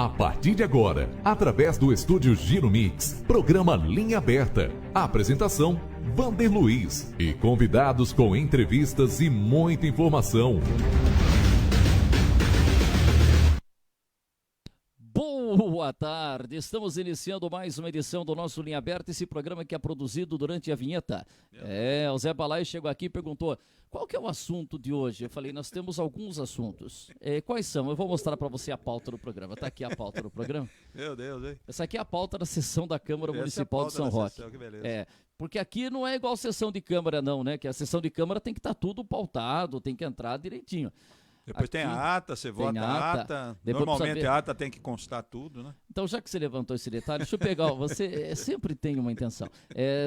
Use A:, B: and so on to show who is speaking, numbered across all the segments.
A: A partir de agora, através do estúdio Giro Mix, programa Linha Aberta. Apresentação, Vander Luiz. E convidados com entrevistas e muita informação.
B: Boa tarde, estamos iniciando mais uma edição do nosso Linha Aberta, esse programa que é produzido durante a vinheta. O Zé Balai chegou aqui e perguntou, qual que é o assunto de hoje? Eu falei, nós temos alguns assuntos. Quais são? Eu vou mostrar para você a pauta do programa. Tá aqui a pauta do programa.
C: Meu Deus, hein?
B: Essa aqui é a pauta da sessão da Câmara Municipal de São Roque.
C: Sessão, que beleza.
B: Porque aqui não é igual sessão de Câmara não, né? Que a sessão de Câmara tem que estar tudo pautado, tem que entrar direitinho.
C: Depois
B: aqui,
C: tem a ata, você vota a ata. Normalmente a ata tem que constar tudo, né?
B: Então, já que você levantou esse detalhe, deixa eu pegar. Você sempre tem uma intenção.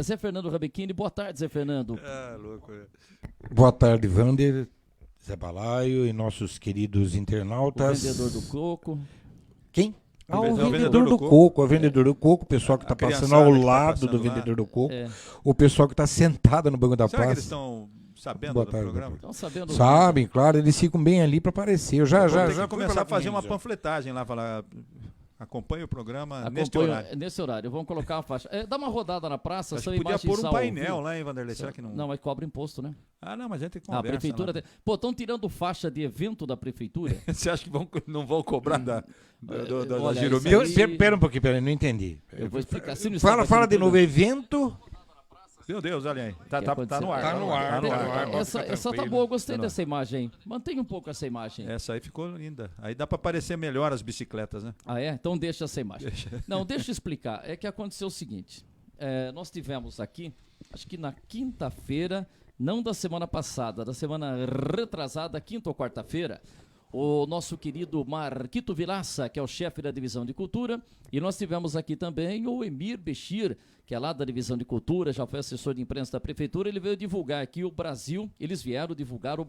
B: Zé Fernando Rabequini, boa tarde, Zé Fernando.
C: Louco.
D: Boa tarde, Vander, Zé Balaio e nossos queridos internautas.
B: O vendedor do coco.
D: Quem?
C: O
D: vendedor do coco. O vendedor do coco, o pessoal que está passando ao lado do
C: lá.
D: vendedor do coco. O pessoal que está sentado no banco da
C: Será
D: praça.
C: que eles estão sabendo
D: Boa
C: do
D: tarde,
C: programa?
B: Estão sabendo.
D: Sabem, claro, eles ficam bem ali para aparecer. Eu já
C: Vamos começar a fazer uma
D: panfletagem.
C: panfletagem lá, falar... Acompanhe o programa
B: Nesse horário. Vamos colocar uma faixa. Dá uma rodada na praça.
C: Acho
B: são
C: que podia
B: imagens
C: pôr um
B: ao
C: painel
B: vivo.
C: lá, hein, Vanderlei? Será que não...
B: Não, mas cobra imposto, né?
C: Ah, não, mas a gente conversa.
B: A prefeitura...
C: lá.
B: Pô, estão tirando faixa de evento da prefeitura?
C: Você acha que não vão cobrar da
B: Olha,
C: Giro
B: isso
C: Mix?
B: aí-
D: Pera um pouquinho, não entendi.
B: Eu vou explicar. Se não está na
D: Fala de
B: prefeitura-
D: novo, evento.
C: Meu Deus, olha aí. Tá
B: aconteceu?
C: no ar.
D: Tá no ar,
C: Tá no
D: tá
C: ar.
D: no ar.
B: Essa
D: Fica
B: tá
D: tranquilo.
B: boa, eu gostei
C: Tá no ar.
B: dessa imagem. Mantenha um pouco essa imagem.
C: Essa aí ficou linda. Aí dá pra aparecer melhor as bicicletas, né?
B: Ah, é? Então deixa essa imagem. Não, deixa eu explicar. É que aconteceu o seguinte. Nós tivemos aqui, acho que na quinta-feira, não da semana passada, da semana retrasada, quinta ou quarta-feira, o nosso querido Marquito Vilaça, que é o chefe da Divisão de Cultura, e nós tivemos aqui também o Emir Bechir, que é lá da Divisão de Cultura, já foi assessor de imprensa da Prefeitura, ele veio divulgar aqui o Brasil, eles vieram divulgar o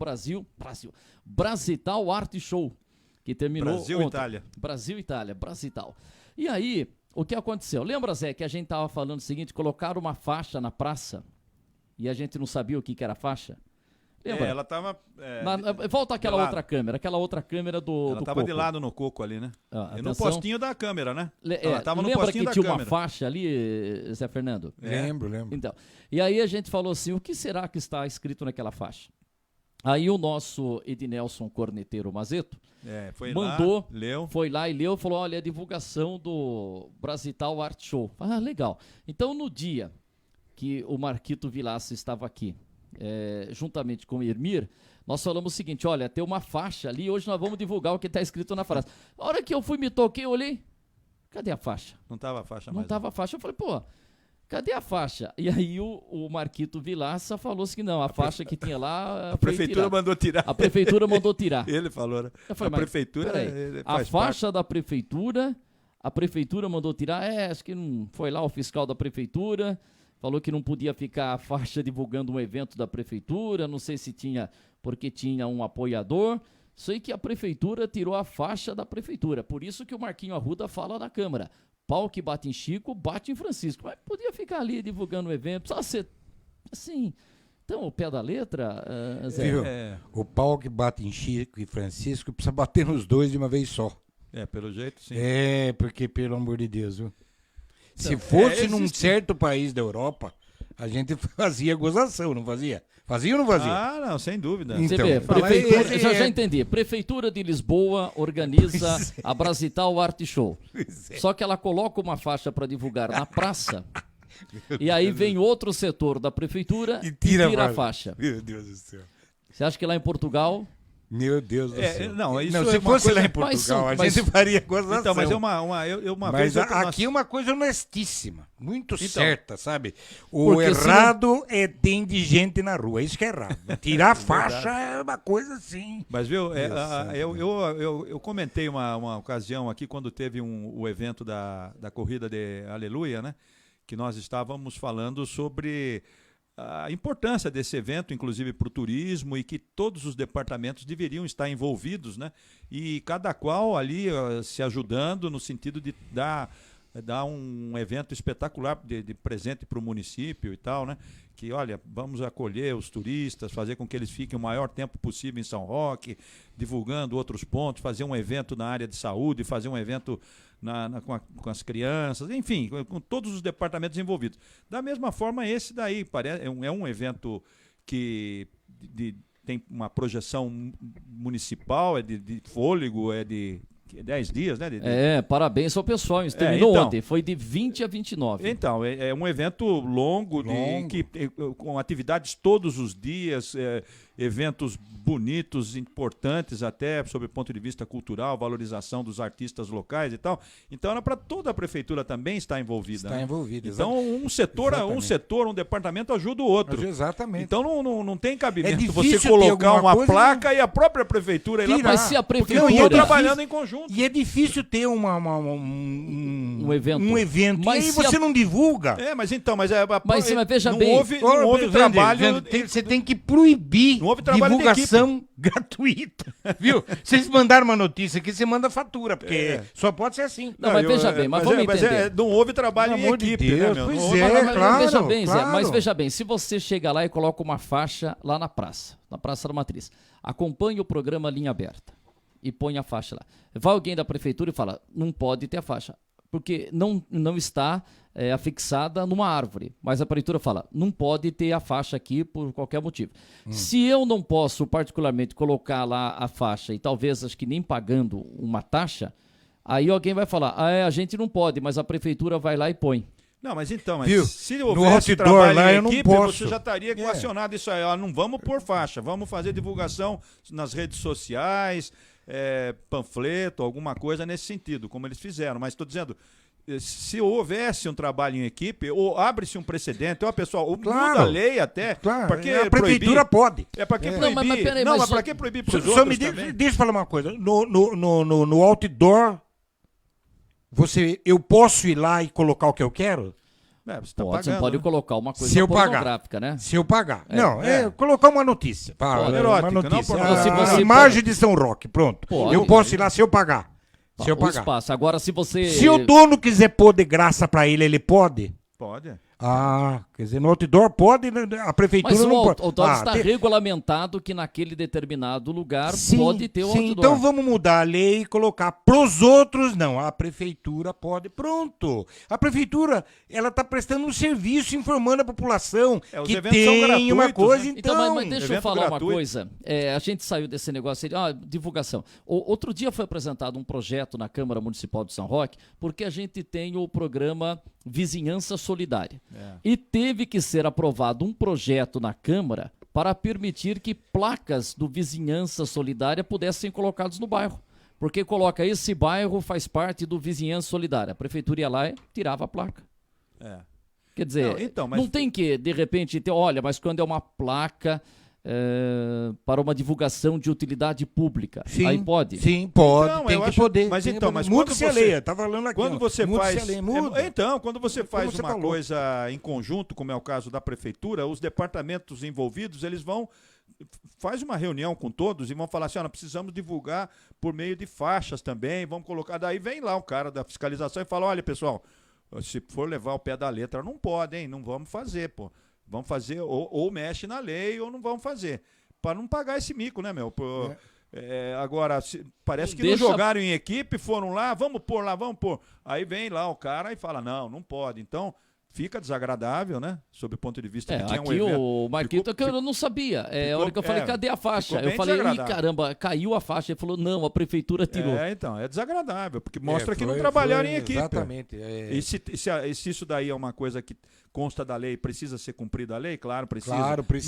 B: Brasital Art Show, que terminou
C: Brasil-Itália.
B: Brasil-Itália, Brasital. E aí, o que aconteceu? Lembra, Zé, que a gente tava falando o seguinte, colocaram uma faixa na praça e a gente não sabia o que era faixa? Lembra?
C: Ela tava...
B: Volta aquela
C: de lado.
B: outra câmera do
C: Ela tava
B: coco.
C: de lado no coco ali, né? E no
B: Atenção.
C: postinho da câmera, né? Ela tava no
B: Lembra
C: postinho
B: que
C: da
B: tinha
C: câmera.
B: uma faixa ali, Zé Fernando?
D: Lembro.
B: Então, e aí a gente falou assim, o que será que está escrito naquela faixa? Aí o nosso Ednelson Corneteiro Mazeto
C: Foi
B: mandou,
C: lá, leu.
B: foi lá e leu, falou, olha, a divulgação do Brasital Art Show. Ah, legal. Então, no dia que o Marquito Vilaça estava aqui, juntamente com o Irmir, nós falamos o seguinte, olha, tem uma faixa ali, hoje nós vamos divulgar o que está escrito na frase. A hora que eu fui, me toquei, olhei, cadê a faixa?
C: Não tava a faixa
B: Não
C: mais.
B: estava a faixa. Eu falei, pô, cadê a faixa? E aí o Marquito Vilaça falou assim que não, a faixa que tinha lá...
C: A prefeitura mandou tirar.
B: A prefeitura mandou tirar.
C: Ele falou, né?
B: Eu falei,
C: A
B: mas,
C: prefeitura
B: peraí, a
C: faz
B: faixa da prefeitura, a prefeitura mandou tirar, acho que não foi lá o fiscal da prefeitura, falou que não podia ficar a faixa divulgando um evento da prefeitura, não sei se tinha, porque tinha um apoiador, sei que a prefeitura tirou a faixa da prefeitura, por isso que o Marquinho Arruda fala na Câmara, pau que bate em Chico, bate em Francisco, mas podia ficar ali divulgando o evento, precisava ser assim... Então, o pé da letra, Zé...
D: Viu? O pau que bate em Chico e Francisco precisa bater nos dois de uma vez só.
C: Pelo jeito, sim.
D: Porque, pelo amor de Deus, viu? Se fosse num certo país da Europa, a gente fazia gozação, não fazia? Fazia ou não fazia?
C: Ah, não, sem dúvida.
B: Você
D: Então,
B: vê,
D: fala
B: prefeitura,
D: aí,
B: já entendi. Prefeitura de Lisboa organiza a Brasital Art Show. Só que ela coloca uma faixa para divulgar na praça. E aí vem outro setor da prefeitura e tira a faixa.
D: Meu Deus do céu.
B: Você acha que lá em Portugal...
D: Meu Deus do céu.
C: Não, isso
D: se
C: é uma
D: fosse
C: coisa...
D: lá em Portugal, a
B: Mas-
D: gente faria gozação.
C: Então, mas uma vez...
D: aqui é uma coisa honestíssima, muito
C: Então,
D: certa, sabe? O
B: porque
D: errado é ter indigente na rua, isso que é errado. Tirar a faixa é uma coisa assim.
C: Mas, viu, eu comentei uma ocasião aqui, quando teve o evento da corrida de Aleluia, né? Que nós estávamos falando sobre a importância desse evento, inclusive para o turismo, e que todos os departamentos deveriam estar envolvidos, né? E cada qual ali se ajudando no sentido de dar dar um evento espetacular de presente para o município e tal, né? Que, olha, vamos acolher os turistas, fazer com que eles fiquem o maior tempo possível em São Roque, divulgando outros pontos, fazer um evento na área de saúde, fazer um evento com as crianças, enfim, com todos os departamentos envolvidos. Da mesma forma, esse daí é um evento que tem uma projeção municipal, é de fôlego, é de 10 dias, né?
B: Parabéns ao pessoal. Isso terminou
C: então,
B: ontem, foi de 20 a 29.
C: Então, é um evento longo. Com atividades todos os dias, eventos bonitos, importantes até, sob o ponto de vista cultural, valorização dos artistas locais e tal. Então, era para toda a prefeitura também estar envolvida.
D: Está envolvida,
C: então, um setor, um departamento ajuda o outro.
D: Exatamente.
C: Então, não tem cabimento você
D: difícil
C: colocar uma
D: coisa,
C: placa e a própria prefeitura ir lá.
B: Mas se a prefeitura...
C: Porque não estão trabalhando em conjunto.
D: E é difícil ter um evento.
B: Mas
D: e aí você não divulga.
B: Mas veja
C: não
B: bem.
C: Não houve trabalho.
D: Você tem que proibir divulgação gratuita. Viu? Vocês mandaram uma notícia aqui, você manda fatura, porque só pode ser assim.
B: Não, mas veja bem, mas vamos entender.
C: Não houve trabalho em equipe, né, meu?
D: Pois claro.
B: Veja bem, Zé, mas veja bem, se você chega lá e coloca uma faixa lá na Praça da Matriz, acompanha o programa Linha Aberta e põe a faixa lá. Vai alguém da prefeitura e fala, não pode ter a faixa, porque não está afixada numa árvore. Mas a prefeitura fala, não pode ter a faixa aqui por qualquer motivo. Se eu não posso particularmente colocar lá a faixa e talvez acho que nem pagando uma taxa, aí alguém vai falar, a gente não pode, mas a prefeitura vai lá e põe.
C: Não, mas então, se
D: no
C: houvesse
D: outdoor
C: trabalho
D: lá,
C: em
D: eu não
C: equipe,
D: posso.
C: você já estaria equacionado isso aí. Não vamos pôr faixa, vamos fazer divulgação nas redes sociais, panfleto, alguma coisa nesse sentido, como eles fizeram. Mas estou dizendo, se houvesse um trabalho em equipe, ou abre-se um precedente, pessoal, muda a lei até.
D: Claro,
C: para que
D: a prefeitura pode.
C: Para que proibir?
B: Mas peraí,
C: mas para que proibir para os
D: Só
C: outros também?
D: deixa eu falar uma coisa. No outdoor, eu posso ir lá e colocar o que eu quero?
B: Você pode colocar uma coisa
D: se eu
B: pornográfica, né?
D: Se eu pagar. Colocar uma notícia.
C: Erótica,
D: uma notícia.
B: Não,
D: imagem de São Roque, pronto.
B: Pode.
D: Eu posso ir lá se eu pagar. Se eu
B: O
D: pagar.
B: espaço. Agora, se você...
D: Se o dono quiser pôr de graça pra ele pode?
C: Pode.
D: Quer dizer, no outdoor pode, a prefeitura
B: Mas
D: não pode.
B: o outdoor está regulamentado que naquele determinado lugar pode ter o outdoor.
D: Então vamos mudar a lei e colocar pros outros, não. A prefeitura pode. Pronto. A prefeitura, ela está prestando um serviço informando a população que tem uma coisa,
C: né?
D: então.
B: Mas deixa eu falar uma coisa. A gente saiu desse negócio aí, divulgação. Outro dia foi apresentado um projeto na Câmara Municipal de São Roque, porque a gente tem o programa Vizinhança Solidária. E teve que ser aprovado um projeto na Câmara para permitir que placas do Vizinhança Solidária pudessem ser colocadas no bairro. Porque coloca esse bairro faz parte do Vizinhança Solidária. A prefeitura ia lá e tirava a placa. Quer dizer, não tem que, de repente, ter, olha, mas quando é uma placa para uma divulgação de utilidade pública, aí pode?
D: Sim, pode, tem que poder.
C: Mas
D: muda-se a lei, tá falando aqui.
C: Quando você faz...
D: muda.
C: Quando você faz uma coisa em conjunto, como é o caso da prefeitura, os departamentos envolvidos, eles faz uma reunião com todos e vão falar assim, nós precisamos divulgar por meio de faixas também, vamos colocar, daí vem lá o cara da fiscalização e fala, olha pessoal, se for levar o pé da letra, não pode, hein? Não vamos fazer, pô. Vamos fazer, ou mexe na lei, ou não vamos fazer. Para não pagar esse mico, né, meu? Agora, parece que não jogaram em equipe, foram lá, vamos pôr. Aí vem lá o cara e fala, não pode. Então, fica desagradável, né? Sob o ponto de vista que tinha um evento.
B: O Marquito, que eu não sabia. A hora que eu falei, cadê a faixa? Eu falei, caramba, caiu a faixa. Ele falou, não, a prefeitura tirou.
C: Então, é desagradável, porque mostra que não trabalharam em equipe.
D: Exatamente.
C: E se isso daí é uma coisa que consta da lei, precisa ser cumprida a lei? Claro, precisa.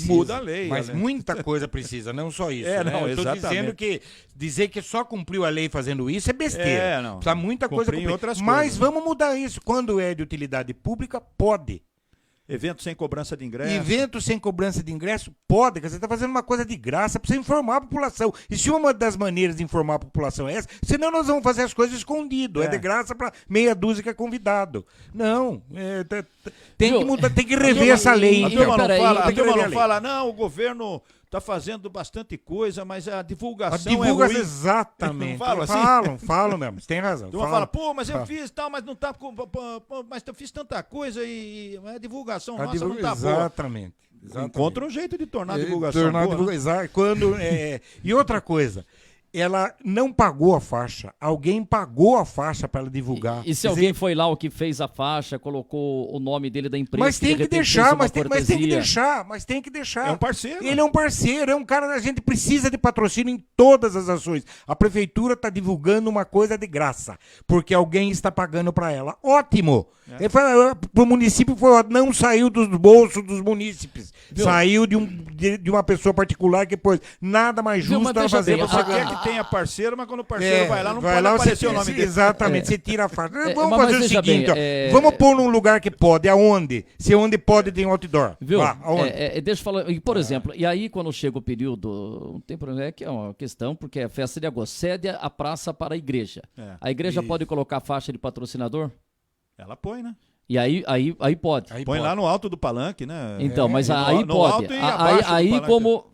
C: Muda a lei.
D: Mas muita coisa precisa, não só isso.
C: Não,
D: eu tô dizendo que dizer que só cumpriu a lei fazendo isso é besteira.
C: Não.
D: Precisa muita coisa
C: cumprir. Outras
D: mas
C: coisas,
D: vamos mudar isso. Quando é de utilidade pública, pode.
C: Evento sem cobrança de ingresso.
D: Evento sem cobrança de ingresso pode, você está fazendo uma coisa de graça para você informar a população. E se uma das maneiras de informar a população é essa, senão nós vamos fazer as coisas escondido. É de graça para meia dúzia que é convidado. Não, tem que mudar, tem que rever essa lei.
C: A turma não fala, não, o governo tá fazendo bastante coisa, mas a
D: A
C: divulgação
D: divulgação,
C: é ruim.
D: exatamente.
C: Não falam assim?
D: Falam mesmo, você tem razão.
C: Então fala, pô, mas eu
D: Fala.
C: fiz tal, mas não tá. Mas eu fiz tanta coisa e a divulgação
D: A
C: nossa não tá boa.
D: Exatamente.
C: Encontra um jeito de tornar a divulgação
D: Tornar a
C: boa. Né?
D: exato. Quando, e outra coisa, ela não pagou a faixa, alguém pagou a faixa para ela divulgar.
B: E se
D: Quer
B: alguém
D: dizer,
B: foi lá, o que fez a faixa, colocou o nome dele da empresa,
D: mas
B: de
D: tem que
B: repente
D: deixar,
B: fez uma
D: mas tem que
B: cortesia.
D: deixar, mas tem que deixar.
C: É um parceiro.
D: Ele é um parceiro, é um cara, a gente precisa de patrocínio em todas as ações. A prefeitura está divulgando uma coisa de graça, porque alguém está pagando para ela. Ótimo! Para o município não saiu dos bolsos dos munícipes,
B: Viu?
D: saiu de uma pessoa particular que pôs nada mais
B: Viu,
D: justo
B: mas
D: ela
B: veja
D: fazer
B: bem,
D: pra
C: Você
D: pagar.
C: quer que tenha parceiro, mas quando o parceiro vai lá, não pode
D: você
C: aparecer o
D: tira-
C: nome dele.
D: Exatamente, você tira a faixa. Vamos
B: mas
D: fazer o
B: veja
D: seguinte,
B: bem,
D: ó, vamos pôr num lugar que pode, aonde? Se onde pode tem outdoor.
B: Viu?
D: Lá, aonde?
B: Deixa eu falar. E, por exemplo, e aí quando chega o período, não tem problema, que é uma questão, porque é festa de agosto, cede a praça para a igreja.
C: É.
B: A igreja
D: Isso.
B: pode colocar faixa de patrocinador?
C: Ela põe, né?
B: E aí pode.
D: Aí
C: Põe
D: pode.
C: lá no alto do palanque, né?
B: Então, mas
C: no-
B: aí
C: no
B: pode.
C: alto e abaixo do
B: Aí
C: palanque.
B: como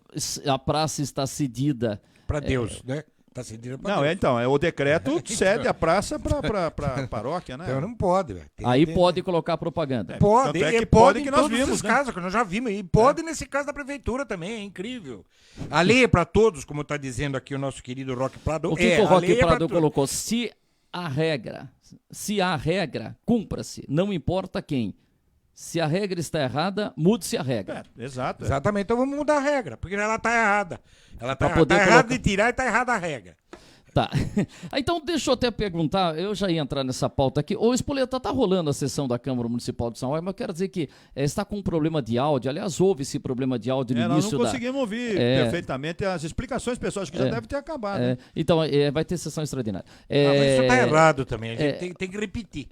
B: a praça está cedida.
D: Pra Deus, né? Tá cedido pra
C: Não,
D: Deus.
C: então, o decreto cede a praça pra paróquia, né?
D: Então não pode, velho.
B: Aí pode colocar propaganda.
D: Pode,
C: Tanto é que
D: e
C: pode
D: pode
C: que
D: em
C: nós
D: todos
C: vimos,
D: esses
C: né?
D: casos, que nós já vimos. E pode nesse caso da prefeitura também, é incrível. A lei é para todos, como está dizendo aqui o nosso querido Roque Prado.
B: O que o
D: a
B: Roque
D: lei é pra
B: Prado
D: todos.
B: colocou? Se há regra, cumpra-se. Não importa quem. Se a regra está errada, mude-se a regra.
C: Exato.
D: Exatamente, então vamos mudar a regra, porque ela está errada. Ela está
B: Pra poder
D: errada
B: colocar-
D: de tirar e está errada a regra.
B: Tá. Então, deixa eu até perguntar, eu já ia entrar nessa pauta aqui. Ô, Espoleta, tá rolando a sessão da Câmara Municipal de São Paulo, mas eu quero dizer que está com um problema de áudio. Aliás, houve esse problema de áudio no
C: Nós
B: início
C: não conseguimos ouvir perfeitamente as explicações, pessoal. Acho que já deve ter acabado. né?
B: Então, vai ter sessão extraordinária.
D: Mas isso está
B: É,
D: errado também, a gente tem que repetir.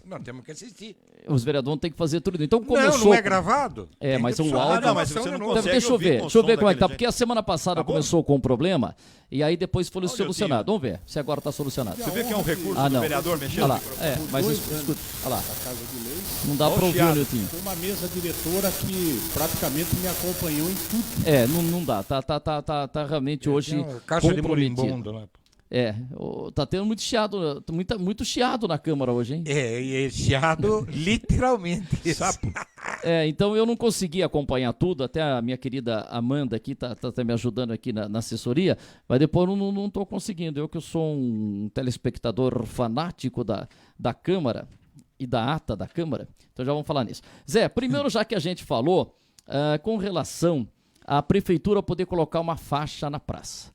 D: Nós temos que assistir.
B: Os vereadores têm que fazer tudo. Então,
D: Não,
B: começou...
D: não é gravado?
B: É,
D: Tem
B: mas
D: que
B: o
D: só-
B: áudio-
C: não, mas você não
D: gravação de
C: consegue
B: Então, deixa eu
C: ouvir
B: ver,
C: com
B: deixa eu ver
C: som
B: como é que tá.
C: daquele
B: Porque a semana passada
C: Acabou?
B: começou com um problema e aí depois foi
C: Áudiozinho.
B: solucionado. Vamos ver se agora tá solucionado.
C: Você vê que é um recurso
B: Ah,
C: do
B: não.
C: vereador mexendo?
B: Olha lá, mas escuta, olha lá. Não dá
C: Olha o
B: pra ouvir,
C: chiado.
B: Niltinho.
E: Foi uma mesa diretora que praticamente me acompanhou em tudo.
B: Não dá. Tá realmente hoje
D: Tem uma caixa de
B: comprometido.
D: morimbondo lá.
B: Tá tendo muito chiado, muito chiado na Câmara hoje, hein?
D: E é chiado, literalmente.
C: Sapo.
B: Então eu não consegui acompanhar tudo, até a minha querida Amanda aqui tá me ajudando aqui na assessoria, mas depois eu não tô conseguindo. Eu que sou um telespectador fanático da Câmara e da ata da Câmara, então já vamos falar nisso. Zé, primeiro já que a gente falou, com relação à prefeitura poder colocar uma faixa na praça.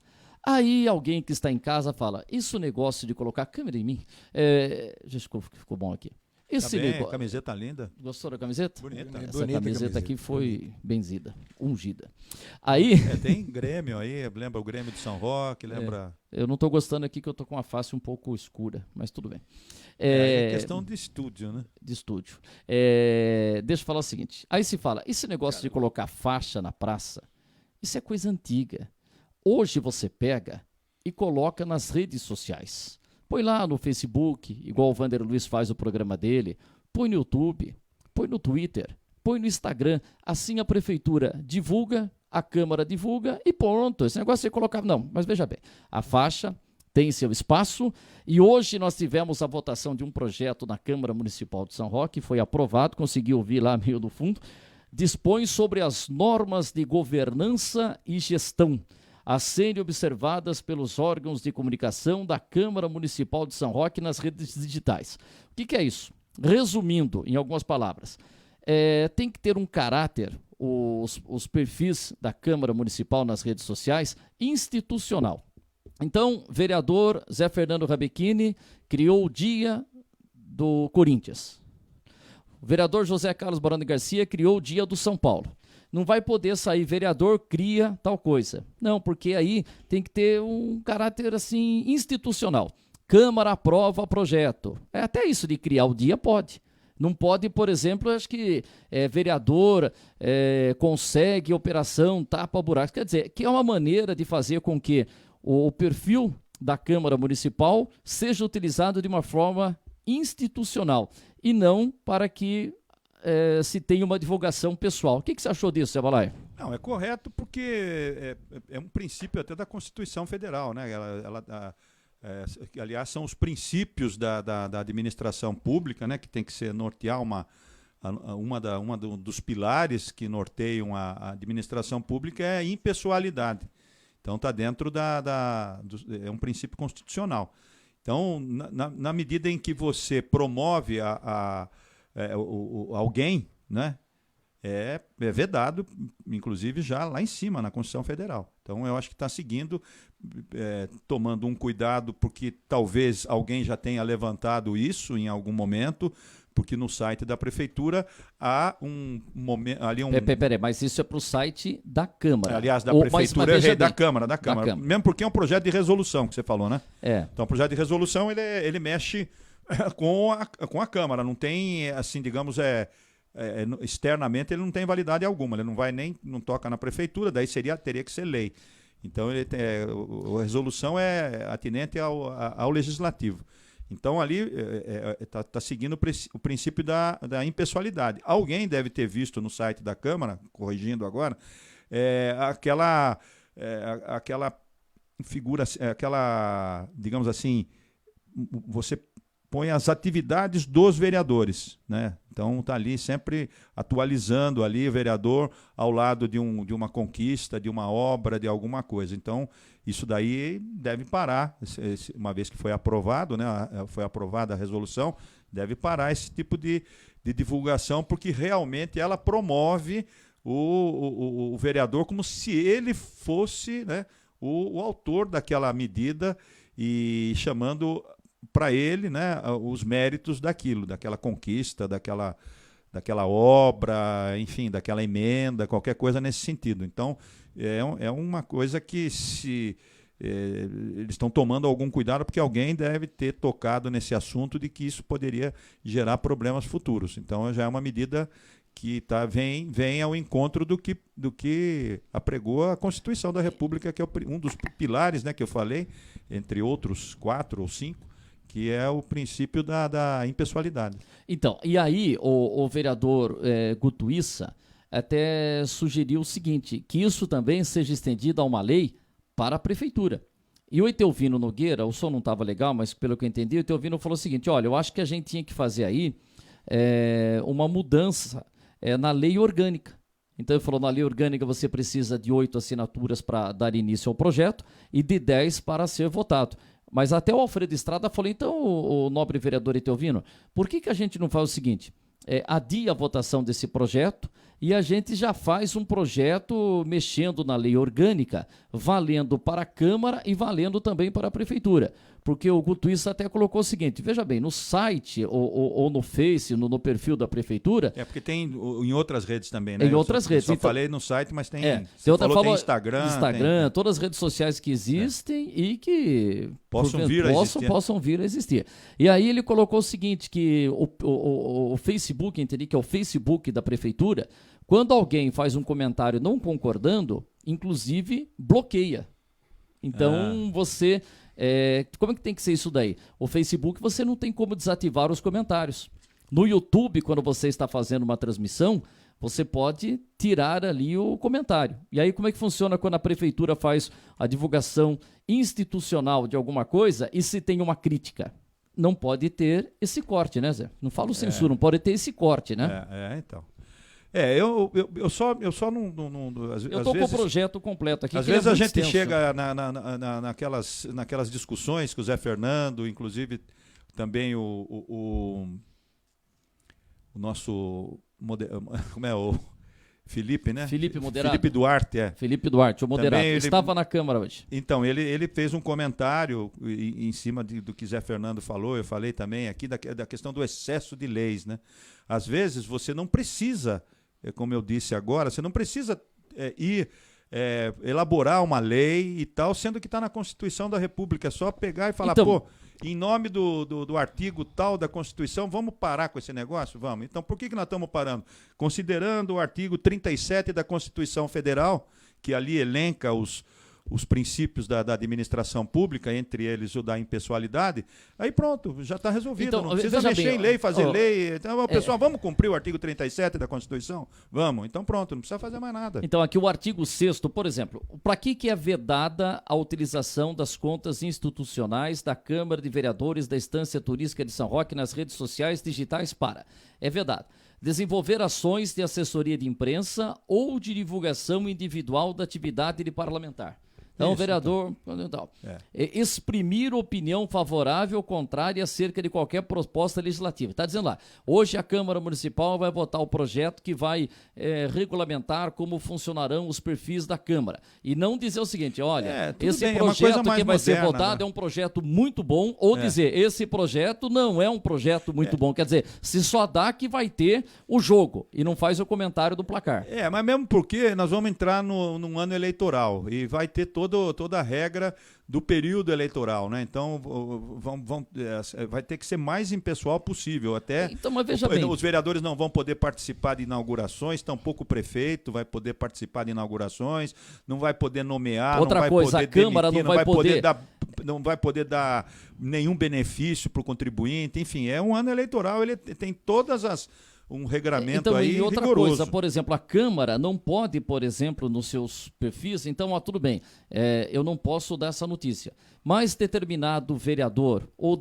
B: Aí alguém que está em casa fala, isso negócio de colocar câmera em mim, já ficou bom aqui.
C: Tá
B: Esse
C: bem,
B: negócio...
C: cbonita linda.
B: Gostou da camiseta?
C: Bonita.
B: Essa
D: Bonita
B: camiseta aqui
D: camiseta.
B: foi benzida, ungida. Aí,
C: Tem Grêmio aí, lembra o Grêmio de São Roque, lembra...
B: eu não tô gostando aqui que eu tô com a face um pouco escura, mas tudo bem.
C: É questão de estúdio, né?
B: De estúdio. Deixa eu falar o seguinte, aí se fala, esse negócio de colocar faixa na praça, isso é coisa antiga. Hoje você pega e coloca nas redes sociais. Põe lá no Facebook, igual o Vander Luiz faz o programa dele. Põe no YouTube, põe no Twitter, põe no Instagram. Assim a prefeitura divulga, a Câmara divulga e pronto. Esse negócio de colocar... Não, mas veja bem, a faixa tem seu espaço e hoje nós tivemos a votação de um projeto na Câmara Municipal de São Roque, foi aprovado, consegui ouvir lá meio do fundo, dispõe sobre as normas de governança e gestão a serem observadas pelos órgãos de comunicação da Câmara Municipal de São Roque nas redes digitais. O que é isso? Resumindo, em algumas palavras, tem que ter um caráter, os perfis da Câmara Municipal nas redes sociais, institucional. Então, vereador Zé Fernando Rabechini criou o Dia do Corinthians. O vereador José Carlos Barão de Garcia criou o Dia do São Paulo. Não vai poder sair vereador, cria tal coisa. Não, porque aí tem que ter um caráter assim institucional. Câmara aprova projeto. Até isso de criar o dia pode. Não pode, por exemplo, acho que vereador consegue operação, tapa buracos. Quer dizer, que é uma maneira de fazer com que o perfil da Câmara Municipal seja utilizado de uma forma institucional e não para que se tenha uma divulgação pessoal. O que você achou disso, Zé Balai?
C: Não, é correto porque é um princípio até da Constituição Federal, né? Aliás, são os princípios da administração pública, né? Que tem que nortear dos pilares que norteiam a administração pública é a impessoalidade. Então está dentro é um princípio constitucional. Então, na medida em que você promove alguém, né? É vedado, inclusive, já lá em cima, na Constituição Federal. Então, eu acho que está seguindo, tomando um cuidado, porque talvez alguém já tenha levantado isso em algum momento, porque no site da Prefeitura há um momento...
B: Peraí, mas isso é para o site da Câmara.
C: Aliás, da Prefeitura, da Câmara. Mesmo porque é um projeto de resolução que você falou, né? Então, o projeto de resolução, ele mexe com a Câmara. Não tem, assim, digamos, externamente ele não tem validade alguma, ele não toca na Prefeitura, daí teria que ser lei. Então a resolução é atinente ao Legislativo. Então ali está seguindo o princípio da impessoalidade. Alguém deve ter visto no site da Câmara, corrigindo agora, aquela figura, digamos assim, você põe as atividades dos vereadores, né? Então está ali sempre atualizando ali o vereador ao lado de uma conquista, de uma obra, de alguma coisa. Então isso daí deve parar, uma vez que foi aprovado, né? Foi aprovada a resolução, deve parar esse tipo de divulgação, porque realmente ela promove o vereador como se ele fosse, né, o autor daquela medida e chamando para ele, né, os méritos daquela conquista, daquela obra, enfim, daquela emenda, qualquer coisa nesse sentido. Então, é uma coisa que eles estão tomando algum cuidado, porque alguém deve ter tocado nesse assunto de que isso poderia gerar problemas futuros. Então, já é uma medida que vem ao encontro do que apregou a Constituição da República, que é um dos pilares, né, que eu falei, entre outros 4 ou 5, que é o princípio da impessoalidade.
B: Então, e aí o vereador Guto Issa até sugeriu o seguinte, que isso também seja estendido a uma lei para a Prefeitura. E o Etelvino Nogueira, o som não estava legal, mas pelo que eu entendi, o Etelvino falou o seguinte, olha, eu acho que a gente tinha que fazer aí uma mudança na lei orgânica. Então ele falou, na lei orgânica você precisa de 8 assinaturas para dar início ao projeto e de 10 para ser votado. Mas até o Alfredo Estrada falou, então, o nobre vereador Etelvino, por que a gente não faz o seguinte? Adia a votação desse projeto e a gente já faz um projeto mexendo na lei orgânica, valendo para a Câmara e valendo também para a Prefeitura. Porque o Guto Issa até colocou o seguinte, veja bem, no site ou no Face, no perfil da Prefeitura...
C: porque tem em outras redes também, né?
B: Em outras redes.
C: Eu só falei no site, mas tem...
B: Tem
C: Instagram,
B: todas as redes sociais que existem e que...
C: Possam
B: vir a existir. E aí ele colocou o seguinte, que o Facebook, entendi que é o Facebook da Prefeitura, quando alguém faz um comentário não concordando, inclusive bloqueia. Então você... como é que tem que ser isso daí? O Facebook você não tem como desativar os comentários. No YouTube, quando você está fazendo uma transmissão, você pode tirar ali o comentário. E aí como é que funciona quando a Prefeitura faz a divulgação institucional de alguma coisa e se tem uma crítica? Não pode ter esse corte, né, Zé? Não falo censura, não pode ter esse corte, né?
C: Então. Eu só não
B: eu estou com o projeto completo aqui.
C: Às vezes a gente chega naquelas discussões com o Zé Fernando, inclusive também o nosso... Como é o... Felipe, né?
B: Felipe Moderado.
C: Felipe Duarte,
B: Felipe Duarte, o moderado. Estava na Câmara hoje.
C: Então, ele fez um comentário em cima do que Zé Fernando falou, eu falei também aqui, da questão do excesso de leis, né? Às vezes você não precisa, como eu disse agora, você não precisa elaborar uma lei e tal, sendo que está na Constituição da República. É só pegar e falar, então, em nome do artigo tal da Constituição, vamos parar com esse negócio? Vamos. Então, por que nós estamos parando? Considerando o artigo 37 da Constituição Federal, que ali elenca os princípios da administração pública, entre eles o da impessoalidade, aí pronto, já está resolvido.
B: Então,
C: não precisa mexer em lei, fazer lei. Então, pessoal, vamos cumprir o artigo 37 da Constituição? Vamos. Então pronto, não precisa fazer mais nada.
B: Então aqui o artigo 6º, por exemplo, para que é vedada a utilização das contas institucionais da Câmara de Vereadores da Estância Turística de São Roque nas redes sociais digitais para? É vedado. Desenvolver ações de assessoria de imprensa ou de divulgação individual da atividade de parlamentar. Então, o vereador, exprimir opinião favorável ou contrária acerca de qualquer proposta legislativa. Está dizendo lá, hoje a Câmara Municipal vai votar o projeto que vai regulamentar como funcionarão os perfis da Câmara. E não dizer o seguinte, olha, esse projeto que vai ser votado é um projeto muito bom, ou dizer, esse projeto não é um projeto muito bom. Quer dizer, se só dá que vai ter o jogo e não faz o comentário do placar.
C: Mas mesmo porque nós vamos entrar num ano eleitoral e vai ter toda a regra do período eleitoral, né? Então vai ter que ser mais impessoal possível. Até
B: então, mas veja bem,
C: os vereadores não vão poder participar de inaugurações, tampouco o prefeito vai poder participar de inaugurações, não vai poder nomear,
B: outra
C: não vai
B: coisa,
C: poder
B: a Câmara
C: demitir, não vai poder dar nenhum benefício para o contribuinte. Enfim, é um ano eleitoral, ele tem todas um regramento aí
B: e outra
C: rigoroso.
B: Coisa, por exemplo, a Câmara não pode, por exemplo, nos seus perfis, então, tudo bem, eu não posso dar essa notícia, mas determinado vereador, ou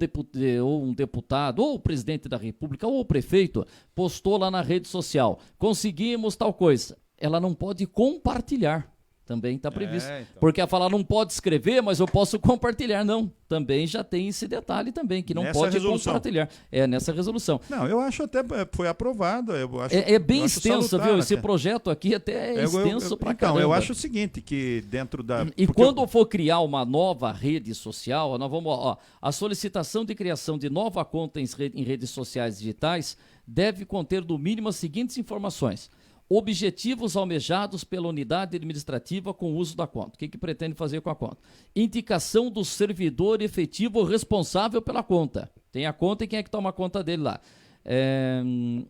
B: um deputado, ou o presidente da República, ou o prefeito, postou lá na rede social, conseguimos tal coisa, ela não pode compartilhar. Também está previsto. Então. Porque a falar não pode escrever, mas eu posso compartilhar. Não, também já tem esse detalhe também, que não pode compartilhar. Nessa resolução.
C: Não, eu acho até foi aprovada.
B: É bem extenso, viu? Esse projeto aqui até é extenso pra caramba.
C: Então, eu acho o seguinte, que dentro da...
B: E quando for criar uma nova rede social, nós vamos... a solicitação de criação de nova conta em redes sociais digitais deve conter, no mínimo, as seguintes informações. Objetivos almejados pela unidade administrativa com o uso da conta. O que pretende fazer com a conta? Indicação do servidor efetivo responsável pela conta. Tem a conta e quem é que toma conta dele lá?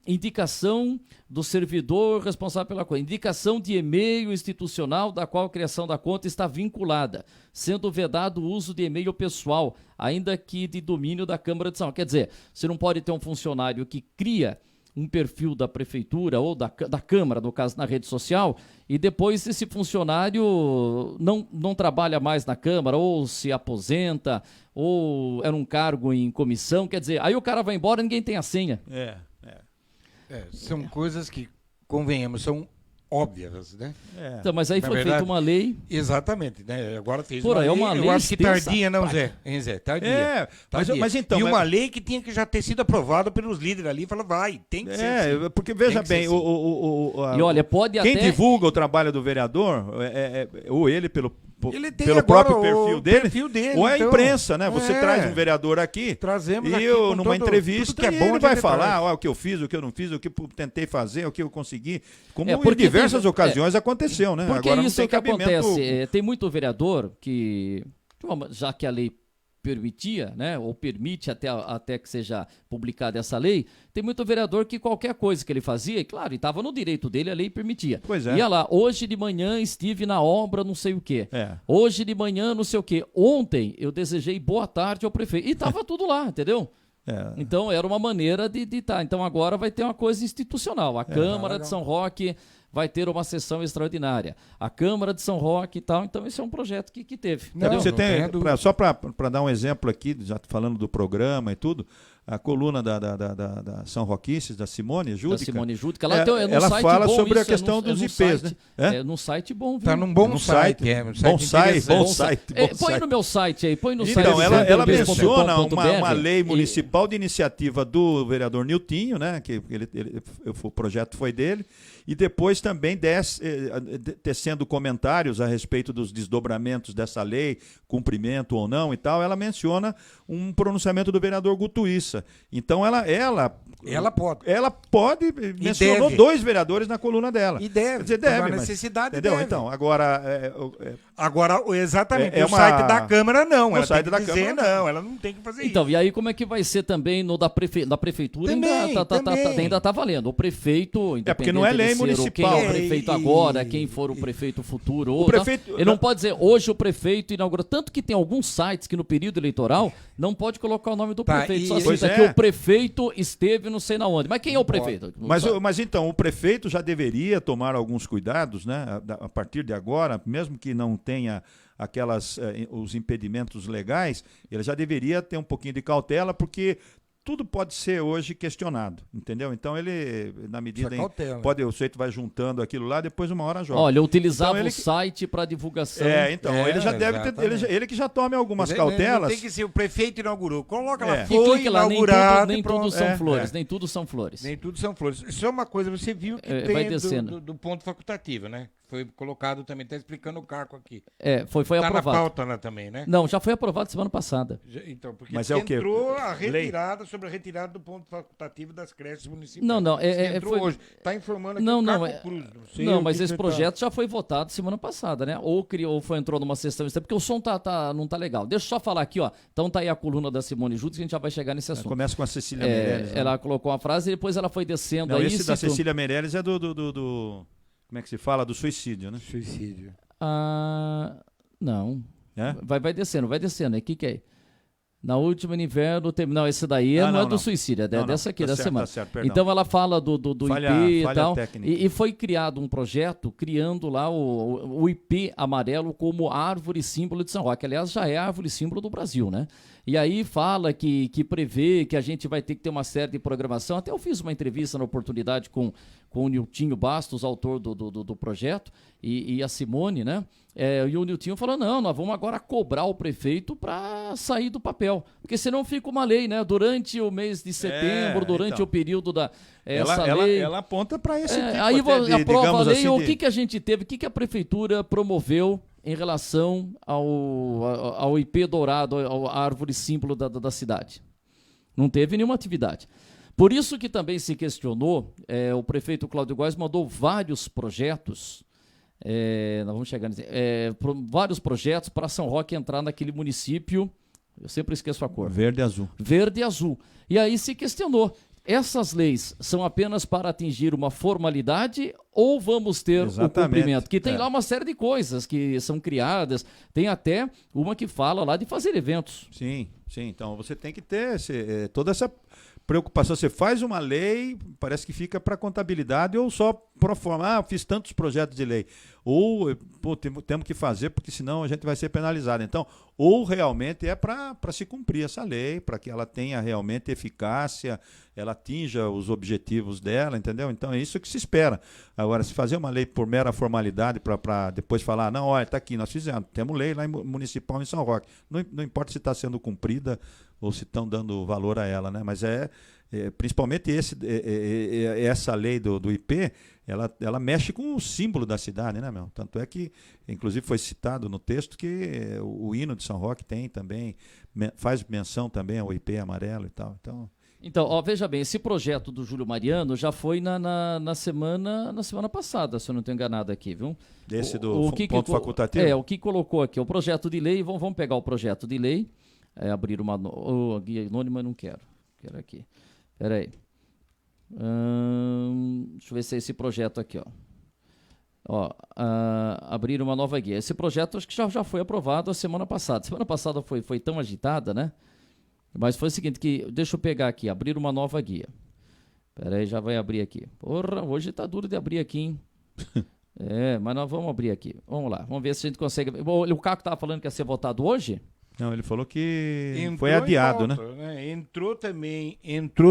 B: Indicação do servidor responsável pela conta. Indicação de e-mail institucional da qual a criação da conta está vinculada, sendo vedado o uso de e-mail pessoal, ainda que de domínio da Câmara de São Paulo. Quer dizer, você não pode ter um funcionário que cria um perfil da prefeitura ou da Câmara, no caso, na rede social, e depois esse funcionário não trabalha mais na Câmara, ou se aposenta, ou era um cargo em comissão, quer dizer, aí o cara vai embora e ninguém tem a senha.
D: São coisas que, convenhamos, são óbvias, né?
B: Então, mas aí foi feita uma lei...
D: Exatamente, né? Agora fez uma lei,
B: lei,
D: eu acho que tardia, não, Zé? Hein, Zé? Tardia.
C: Mas então...
D: E uma lei que tinha que já ter sido aprovada pelos líderes ali, fala, tem que ser assim.
C: Porque veja bem,
B: e olha, pode
C: quem
B: até...
C: divulga o trabalho do vereador, ou ele pelo
D: próprio
C: perfil dele, ou é a imprensa, né? Você traz um vereador aqui,
D: trazemos
C: e
D: aqui
C: numa entrevista,
D: que é bom,
C: ele vai falar o que eu fiz, o que eu não fiz, o que eu tentei fazer, o que eu consegui, como em diversas ocasiões aconteceu, né?
B: Porque
C: agora
B: isso
C: não tem
B: que
C: cabimento...
B: acontece, tem muito vereador que, já que a lei permitia, né, ou permite até que seja publicada essa lei, tem muito vereador que qualquer coisa que ele fazia, e claro, estava no direito dele, a lei permitia.
C: Pois é.
B: Ia lá, hoje de manhã estive na obra não sei o quê. Hoje de manhã não sei o quê. Ontem eu desejei boa tarde ao prefeito. E estava tudo lá, entendeu? Então era uma maneira de estar. Então agora vai ter uma coisa institucional. A Câmara de São Roque vai ter uma sessão extraordinária. A Câmara de São Roque e tal. Então esse é um projeto que teve.
C: Só para dar um exemplo aqui, já falando do programa e tudo, a coluna da São Roquices, da Simone Júdica.
B: Ela
C: fala sobre a questão dos IPs, né?
B: É num site bom, viu?
D: Está num bom site.
C: Bom site.
B: Põe no meu site aí, põe no site.
C: Então, ela menciona uma lei municipal de iniciativa do vereador Niltinho, né? Que o projeto foi dele. E depois também tecendo comentários a respeito dos desdobramentos dessa lei, cumprimento ou não e tal, ela menciona um pronunciamento do vereador Gutuíssa. Então ela pode, mencionou 2 vereadores na coluna dela.
D: E deve.
C: Quer dizer, deve, mas,
D: necessidade
C: entendeu?
D: deve.
C: Então, agora...
D: exatamente, o site da Câmara não.
C: O site da Câmara
D: não, ela não tem que fazer isso.
B: Então, e aí como é que vai ser também no da prefeitura?
D: Também.
B: Ainda está valendo. O prefeito,
C: porque não é lei municipal,
B: o prefeito agora, quem for o prefeito futuro.
C: O prefeito,
B: ele não pode dizer, hoje o prefeito inaugurou. Tanto que tem alguns sites que no período eleitoral não pode colocar o nome do prefeito. Só cita que o prefeito esteve não sei na onde. Mas quem é o prefeito?
C: Mas então, o prefeito já deveria tomar alguns cuidados, né? A partir de agora, mesmo que não tenha os impedimentos legais, ele já deveria ter um pouquinho de cautela, porque tudo pode ser hoje questionado, entendeu? Então ele, na medida o sujeito vai juntando aquilo lá, depois uma hora joga.
B: Olha, utilizava o site para divulgação.
C: Ele já deve ter, ele que já tome algumas cautelas.
D: Não tem que ser, o prefeito inaugurou, coloca lá,
B: foi
D: inaugurado.
B: Nem tudo são flores, nem tudo são flores.
D: Nem tudo são flores. Isso é uma coisa, você viu que tem do ponto facultativo, né? Foi colocado também, está explicando o Carco aqui.
B: Foi aprovado.
D: Está na pauta lá também, né?
B: Não, já foi aprovado semana passada.
D: Então, porque
C: mas
D: entrou a retirada sobre a retirada do ponto facultativo das creches municipais.
B: Não,
D: entrou hoje. Está informando aqui o Carco Cruz.
B: Não, mas esse projeto já foi votado semana passada, né? Ou entrou numa sessão, porque o som não tá legal. Deixa eu só falar aqui, ó. Então tá aí a coluna da Simone Judes, que a gente já vai chegar nesse assunto.
C: Começa com a Cecília Meirelles.
B: Ela colocou uma frase e depois ela foi descendo.
C: Esse da Cecília Meirelles é do como é que se fala? Do suicídio, né?
D: Suicídio.
B: Não. Vai descendo. O que é? Na última inverno... Não, esse daí não é do suicídio, é dessa aqui, da semana.
C: Tá certo,
B: então ela fala do IP e tal. E foi criado um projeto criando lá o IP amarelo como árvore símbolo de São Roque. Aliás, já é a árvore símbolo do Brasil, né? E aí fala que prevê que a gente vai ter que ter uma série de programação. Até eu fiz uma entrevista na oportunidade com o Niltinho Bastos, autor do projeto, e a Simone, né? E o Niltinho falou, não, nós vamos agora cobrar o prefeito para sair do papel, porque senão fica uma lei, né? Durante o mês de setembro, durante o período da... lei...
C: Ela aponta para esse tipo
B: aí aprova a lei,
C: assim,
B: o que a gente teve, o que a prefeitura promoveu em relação ao IP dourado, à árvore símbolo da cidade? Não teve nenhuma atividade. Por isso que também se questionou, o prefeito Cláudio Góes mandou vários projetos, nós vamos chegar vários projetos para São Roque entrar naquele município, eu sempre esqueço a cor.
C: Verde e azul.
B: Verde e azul. E aí se questionou, essas leis são apenas para atingir uma formalidade ou vamos ter o cumprimento? Que tem lá uma série de coisas que são criadas, tem até uma que fala lá de fazer eventos.
C: Sim. Então você tem que ter toda essa preocupação. Você faz uma lei, parece que fica para contabilidade ou só pro forma. Fiz tantos projetos de lei. Ou temos que fazer porque senão a gente vai ser penalizado. Então, ou realmente é para se cumprir essa lei, para que ela tenha realmente eficácia, ela atinja os objetivos dela, entendeu? Então é isso que se espera. Agora, se fazer uma lei por mera formalidade para depois falar, não, olha, está aqui, nós fizemos, temos lei lá municipal em São Roque. Não importa se está sendo cumprida ou se estão dando valor a ela, né? Mas principalmente essa lei do IP, ela mexe com o símbolo da cidade, né, meu? Tanto é que, inclusive, foi citado no texto que o hino de São Roque tem também, faz menção também ao IP amarelo e tal.
B: Então, veja bem, esse projeto do Júlio Mariano já foi na semana passada, se eu não estou enganado aqui, viu?
C: Esse do ponto facultativo?
B: O que colocou aqui, o projeto de lei, vamos pegar o projeto de lei, abrir uma guia anônima, não quero aqui. Espera aí. Deixa eu ver se é esse projeto aqui, abrir uma nova guia. Esse projeto acho que já foi aprovado a semana passada. Semana passada foi tão agitada, né? Mas foi o seguinte, deixa eu pegar aqui, abrir uma nova guia. Espera aí, já vai abrir aqui. Porra, hoje tá duro de abrir aqui, hein? Mas nós vamos abrir aqui. Vamos lá, vamos ver se a gente consegue... O Caco estava falando que ia ser votado hoje?
C: Não, ele falou que foi adiado, né?
D: Entrou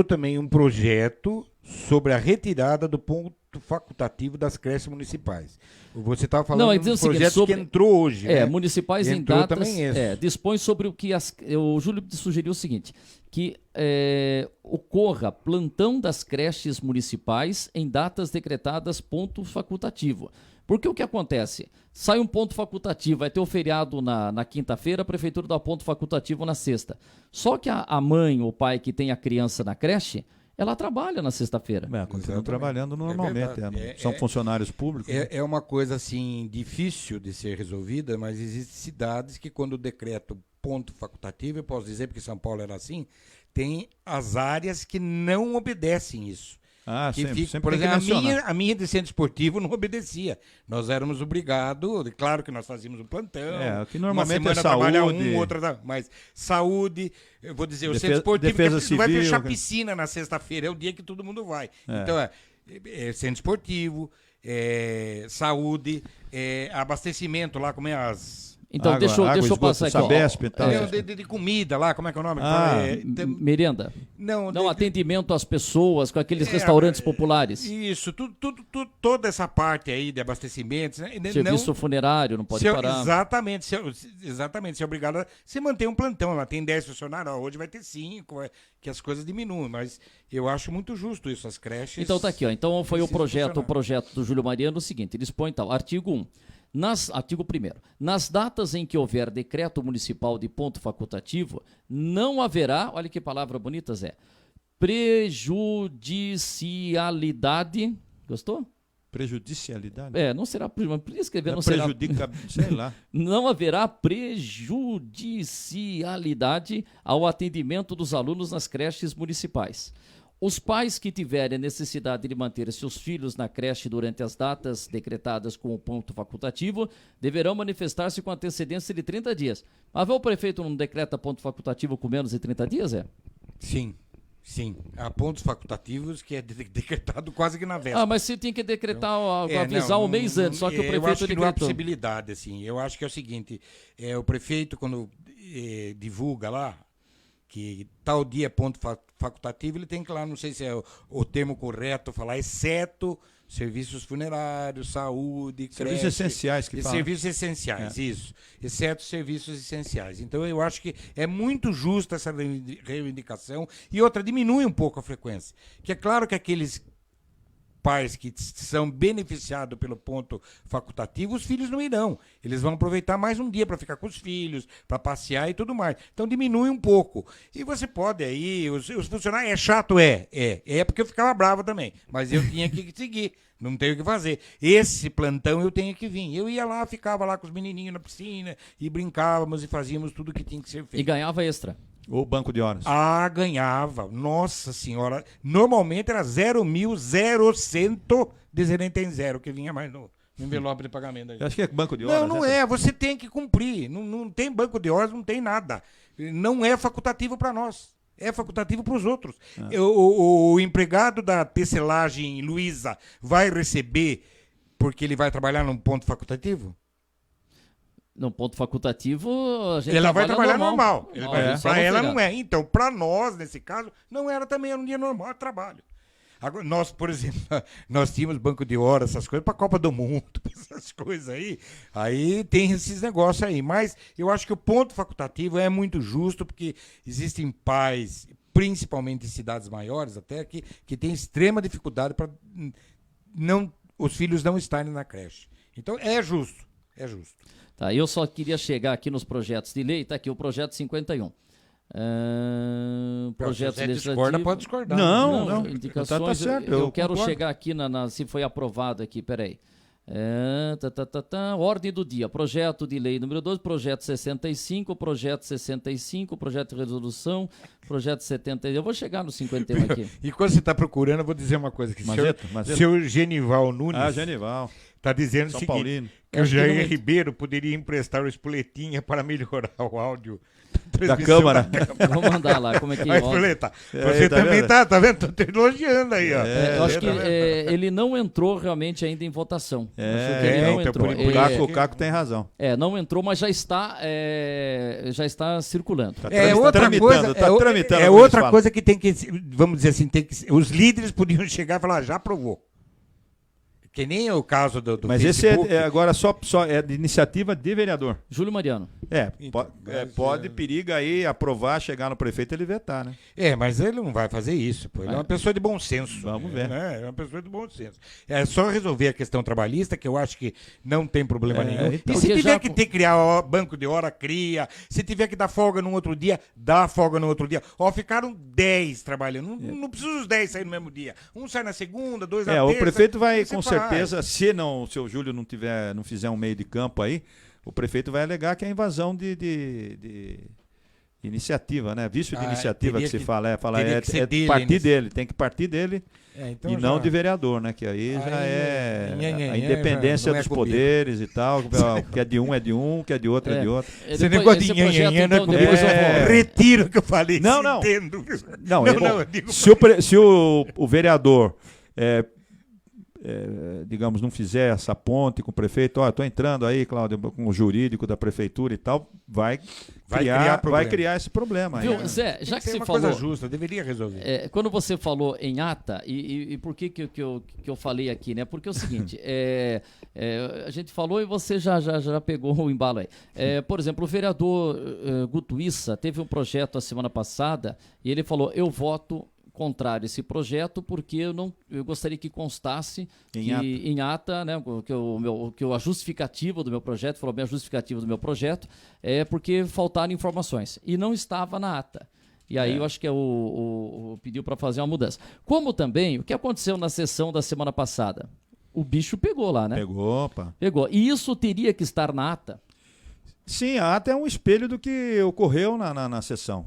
D: também um projeto sobre a retirada do ponto facultativo das creches municipais. Você estava falando do projeto que entrou hoje, né?
B: Municipais
D: entrou
B: em datas,
D: também
B: dispõe sobre o que o Júlio sugeriu o seguinte, que ocorra plantão das creches municipais em datas decretadas ponto facultativo. Porque o que acontece? Sai um ponto facultativo, vai ter o feriado na quinta-feira, a prefeitura dá ponto facultativo na sexta. Só que a mãe ou o pai que tem a criança na creche, ela trabalha na sexta-feira.
C: Continua trabalhando normalmente, são funcionários públicos.
D: É uma coisa assim difícil de ser resolvida, mas existem cidades que quando o decreto ponto facultativo, eu posso dizer porque São Paulo era assim, tem as áreas que não obedecem isso.
C: Ah,
D: que
C: sempre,
D: fica,
C: sempre
D: por
C: tem que
D: exemplo,
C: mencionar.
D: a minha de centro esportivo não obedecia. Nós éramos obrigados, claro que nós fazíamos um plantão.
C: Que normalmente
D: uma semana
C: é saúde.
D: trabalha outra, mas saúde, eu vou dizer, o centro esportivo
C: defesa
D: não vai
C: civil,
D: fechar piscina na sexta-feira, é o dia que todo mundo vai. Então, centro esportivo, saúde, abastecimento lá, como é as...
B: Então, deixa eu passar aqui.
C: Sabesp,
D: de comida lá, como é que é o nome?
B: Merenda. Não, atendimento às pessoas com aqueles restaurantes populares.
D: Isso, toda essa parte aí de abastecimentos.
B: Serviço funerário, não pode parar.
D: Exatamente, você é obrigado a você manter um plantão. Lá tem 10 funcionários, hoje vai ter 5, que as coisas diminuem, mas eu acho muito justo isso, as creches.
B: Então tá aqui, ó. Então foi o projeto do Júlio Mariano o seguinte, eles põem tal, artigo 1. Artigo 1º. Nas datas em que houver decreto municipal de ponto facultativo, não haverá, olha que palavra bonita, Zé, prejudicialidade. Gostou?
C: Prejudicialidade?
B: Não será, podia escrever, não
C: prejudica, sei lá.
B: Não haverá prejudicialidade ao atendimento dos alunos nas creches municipais. Os pais que tiverem necessidade de manter seus filhos na creche durante as datas decretadas com o ponto facultativo deverão manifestar-se com antecedência de 30 dias. Mas o prefeito não decreta ponto facultativo com menos de 30 dias, Sim.
D: Há pontos facultativos que é decretado quase que na véspera.
B: Mas você tem que decretar, avisar um mês antes, só que o prefeito
D: eu acho que
B: decretou.
D: Não há possibilidade, assim. Eu acho que é o seguinte, o prefeito quando divulga lá, que tal dia é ponto facultativo, ele tem que lá, não sei se é o termo correto, falar exceto serviços funerários, saúde,
C: serviços
D: creche,
C: essenciais que falam.
D: Serviços essenciais, isso. Exceto serviços essenciais. Então eu acho que é muito justa essa reivindicação. E outra, diminui um pouco a frequência. Que é claro que aqueles pais que são beneficiados pelo ponto facultativo, os filhos não irão. Eles vão aproveitar mais um dia para ficar com os filhos, para passear e tudo mais. Então diminui um pouco. E você pode aí, os funcionários, é chato? É porque eu ficava bravo também. Mas eu tinha que seguir, não tenho o que fazer. Esse plantão eu tenho que vir. Eu ia lá, ficava lá com os menininhos na piscina, e brincávamos e fazíamos tudo o que tinha que ser feito.
B: E ganhava extra.
C: Ou banco de horas.
D: Ganhava. Nossa senhora. Normalmente era 0.0100 de 0 que vinha mais no envelope de pagamento.
C: Eu acho que é banco de horas.
D: Não é. Você tem que cumprir. Não tem banco de horas, não tem nada. Não é facultativo para nós. É facultativo para os outros. O empregado da tecelagem Luiza vai receber porque ele vai trabalhar num ponto facultativo?
B: No ponto facultativo, a gente
D: ela vai trabalhar normal. Para ela não é. Então, para nós, nesse caso, não era também um dia normal de trabalho. Agora, nós, por exemplo, nós tínhamos banco de horas, essas coisas, para a Copa do Mundo, essas coisas aí. Aí tem esses negócios aí. Mas eu acho que o ponto facultativo é muito justo, porque existem pais, principalmente em cidades maiores até, que têm extrema dificuldade para os filhos não estarem na creche. Então, é justo. É justo.
B: Tá, eu só queria chegar aqui nos projetos de lei, tá aqui o projeto 51. Projeto legislativo.
D: Discorda, pode discordar.
C: Não.
B: Indicações,
C: tá certo,
B: eu quero
C: concordo.
B: chegar aqui se foi aprovado aqui, peraí. Ordem do dia, projeto de lei número 12, projeto 65, projeto 65, projeto de resolução, projeto 70. Eu vou chegar no 51 aqui.
D: E quando você está procurando, eu vou dizer uma coisa aqui.
C: Mazeta.
D: Seu Genival Nunes
C: Genival.
D: Está dizendo
C: São
D: o seguinte,
C: Paulino.
D: que o Jair Ribeiro poderia emprestar o espoletinha para melhorar o áudio
C: da Câmara.
B: Vou mandar lá, como é que...
D: Aí, Espoleta, você também tá vendo? Tô te elogiando aí, ó.
B: Eu acho que ele não entrou realmente ainda em votação. Ele não entrou.
C: O Caco tem razão.
B: Não entrou, mas já está circulando.
D: Outra coisa que tem que, vamos dizer assim, os líderes podiam chegar e falar, já aprovou. Que nem é o caso do
C: Mas
D: Facebook.
C: esse agora só é de iniciativa de vereador.
B: Júlio Mariano.
C: Pode periga aí aprovar, chegar no prefeito e ele vetar, né?
D: Mas ele não vai fazer isso. Pô. Ele é uma pessoa de bom senso.
C: Vamos ver.
D: É uma pessoa de bom senso. É só resolver a questão trabalhista, que eu acho que não tem problema nenhum.
B: Então,
D: e se tiver que criar banco de hora, cria. Se tiver que dar folga num outro dia, dá folga no outro dia. Ficaram 10 trabalhando. Não precisa os 10 sair no mesmo dia. Um sai na segunda, 2 na terça.
C: O prefeito vai, com certeza, se o seu Júlio não fizer um meio de campo aí, o prefeito vai alegar que é invasão de iniciativa, né? Vício de iniciativa que se fala. É
D: dele,
C: partir dele, tem que partir dele
D: então
C: e não de vereador, né? Que aí já é a independência dos poderes e tal. O que é de um é de um, o que é de outro é de outro.
D: Esse negócio de nhanhanhã não é comigo. Retiro o que eu falei.
C: Não.
D: Não,
C: se o vereador digamos, não fizer essa ponte com o prefeito, estou entrando aí, Cláudio, com o jurídico da prefeitura e tal, vai criar esse problema.
B: Viu,
C: aí,
B: Zé, já que você
D: uma
B: falou...
D: coisa justa, deveria resolver.
B: Quando você falou em ata, e por que eu falei aqui, né? Porque é o seguinte, a gente falou e você já pegou o embalo aí. Por exemplo, o vereador Guto Issa teve um projeto a semana passada e ele falou, eu voto contrário a esse projeto, porque eu gostaria que constasse em ata, né, que a justificativa do meu projeto, falou bem a justificativa do meu projeto, porque faltaram informações. E não estava na ata. E aí eu acho que pediu para fazer uma mudança. Como também, o que aconteceu na sessão da semana passada? O bicho pegou lá, né?
C: Pegou, opa.
B: Pegou. E isso teria que estar na ata?
C: Sim, a ata é um espelho do que ocorreu na sessão.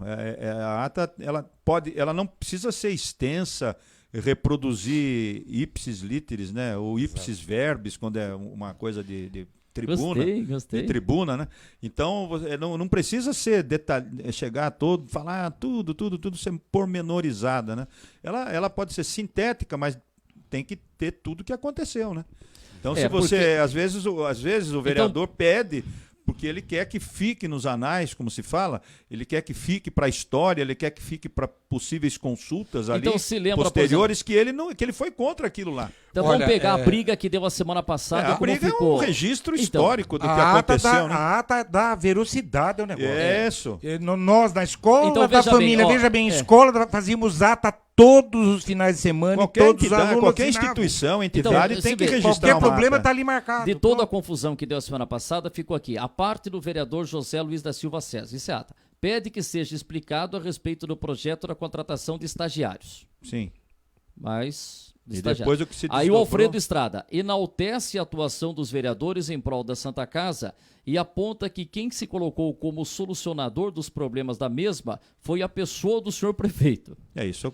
C: A ata ela não precisa ser extensa, reproduzir ipsis literis, né? Ou ipsis verbis, quando é uma coisa de tribuna.
B: Gostei.
C: De tribuna, né? Então não precisa ser chegar a falar tudo ser pormenorizada, né? Ela pode ser sintética, mas tem que ter tudo que aconteceu, né? Então se você às vezes o vereador pede, porque ele quer que fique nos anais, como se fala, ele quer que fique para a história, ele quer que fique para possíveis consultas ali posteriores, que ele foi contra aquilo lá.
B: Então vamos pegar a briga que deu a semana passada.
C: A briga é um registro histórico do que aconteceu.
D: A ata dá velocidade ao negócio.
C: Isso.
D: Nós, na escola
B: então,
D: da família, veja bem, escola, fazíamos ata todos os finais de semana, todos os alunos
C: qualquer instituição, entidade tem que registrar
D: qualquer problema está ali marcado.
B: De toda a confusão que deu a semana passada, ficou aqui. A parte do vereador José Luiz da Silva César, isso é ata, pede que seja explicado a respeito do projeto da contratação de estagiários.
C: Sim.
B: Mas...
C: E depois o que se
B: Aí o Alfredo Estrada enaltece a atuação dos vereadores em prol da Santa Casa e aponta que quem se colocou como solucionador dos problemas da mesma foi a pessoa do senhor prefeito.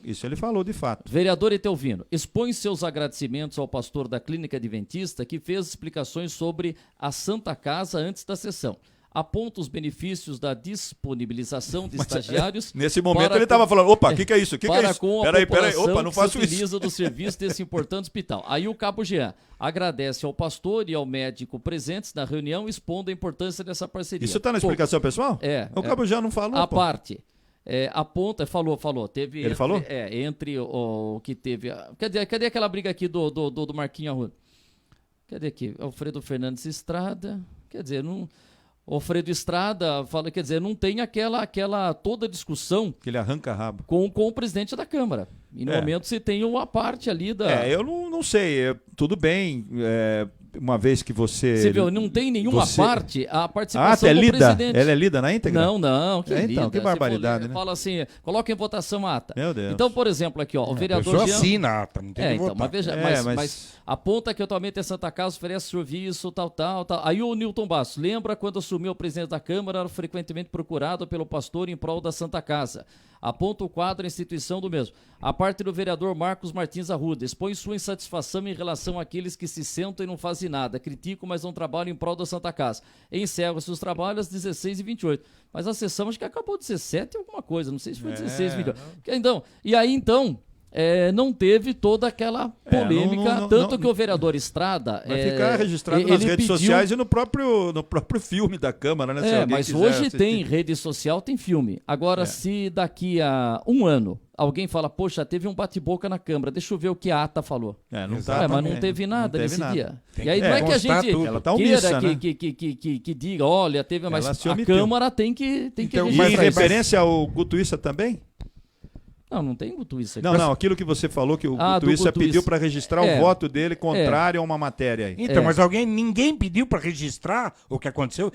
C: Isso ele falou de fato.
B: Vereador Etelvino, expõe seus agradecimentos ao pastor da Clínica Adventista que fez explicações sobre a Santa Casa antes da sessão. Aponta os benefícios da disponibilização de estagiários.
C: Nesse momento ele estava falando, opa, o que é isso? Que é isso?
B: Peraí,
C: opa, não faço isso.
B: Utiliza do serviço desse importante hospital. Aí o Cabo Jean agradece ao pastor e ao médico presentes na reunião, expondo a importância dessa parceria.
C: Isso está na explicação pessoal? O Cabo Jean não falou.
B: A parte. Aponta, falou. Teve
C: ele falou?
B: Entre o que teve. Cadê aquela briga aqui do Marquinho Arruda? Cadê aqui? Alfredo Fernandes Estrada. Quer dizer, não. Alfredo Estrada fala, quer dizer, não tem aquela toda discussão
C: que ele arranca rabo
B: com o presidente da Câmara. E no momento você tem uma parte ali da...
C: eu não sei, tudo bem, uma vez que você...
B: Você viu, não tem nenhuma parte, a participação do presidente...
C: Ela é lida na íntegra?
B: Não, que lida.
C: Então, que barbaridade, né?
B: Fala assim, coloca em votação a ata.
C: Meu Deus.
B: Então, por exemplo, aqui, ó, o vereador
D: Jean... assina a ata, não tem que votar.
B: Mas veja, mas aponta que atualmente a Santa Casa oferece serviço, tal. Aí o Newton Bastos, lembra quando assumiu o presidente da Câmara, era frequentemente procurado pelo pastor em prol da Santa Casa. Aponta o quadro e a instituição do mesmo. A parte do vereador Marcos Martins Arruda expõe sua insatisfação em relação àqueles que se sentam e não fazem nada, criticam, mas não trabalham em prol da Santa Casa. Encerram seus trabalhos às 16h28. Mas a sessão acho que acabou 17 alguma coisa, não sei se foi 16 milhões. Então, não teve toda aquela polêmica, tanto que o vereador Estrada...
C: Vai ficar registrado nas redes sociais e no próprio filme da Câmara, né?
B: Mas hoje tem rede social, tem filme. Agora, se daqui a um ano alguém fala, poxa, teve um bate-boca na Câmara, deixa eu ver o que a ata falou.
C: Mas
B: não teve nada nesse dia.
C: E
B: aí não é que a gente
C: queira
B: que diga, olha, teve, mas a Câmara tem que
C: registrar. E em referência ao Guto Issa também?
B: Não tem Guto Issa.
C: Não, aquilo que você falou que o Guto Issa pediu para registrar o voto dele contrário a uma matéria aí.
D: Então, mas ninguém pediu para registrar o que aconteceu?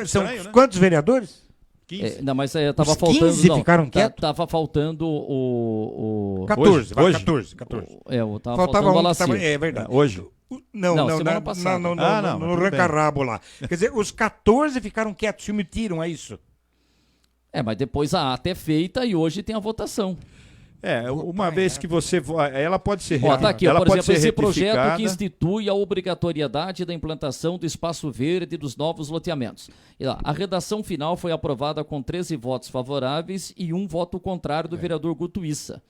D: São
C: né?
D: quantos vereadores?
C: 15.
B: Não, mas tava faltando...
D: 15 ficaram quietos?
B: Tava faltando o...
D: 14,
C: hoje?
D: 14.
B: Tava
D: faltava
B: faltando
D: um,
B: o Alacir.
D: É verdade.
C: Hoje?
D: Não,
B: semana passada.
D: No ranca-rabo lá. Quer dizer, os 14 ficaram quietos, se omitiram, é isso?
B: Mas depois a ata é feita e hoje tem a votação.
C: Uma vez que você... Ela pode ser
B: tá aqui,
C: ela
B: por
C: pode
B: exemplo,
C: ser
B: esse projeto
C: retificada.
B: que institui a obrigatoriedade da implantação do espaço verde dos novos loteamentos. E lá, a redação final foi aprovada com 13 votos favoráveis e 1 voto contrário do vereador Guto Issa.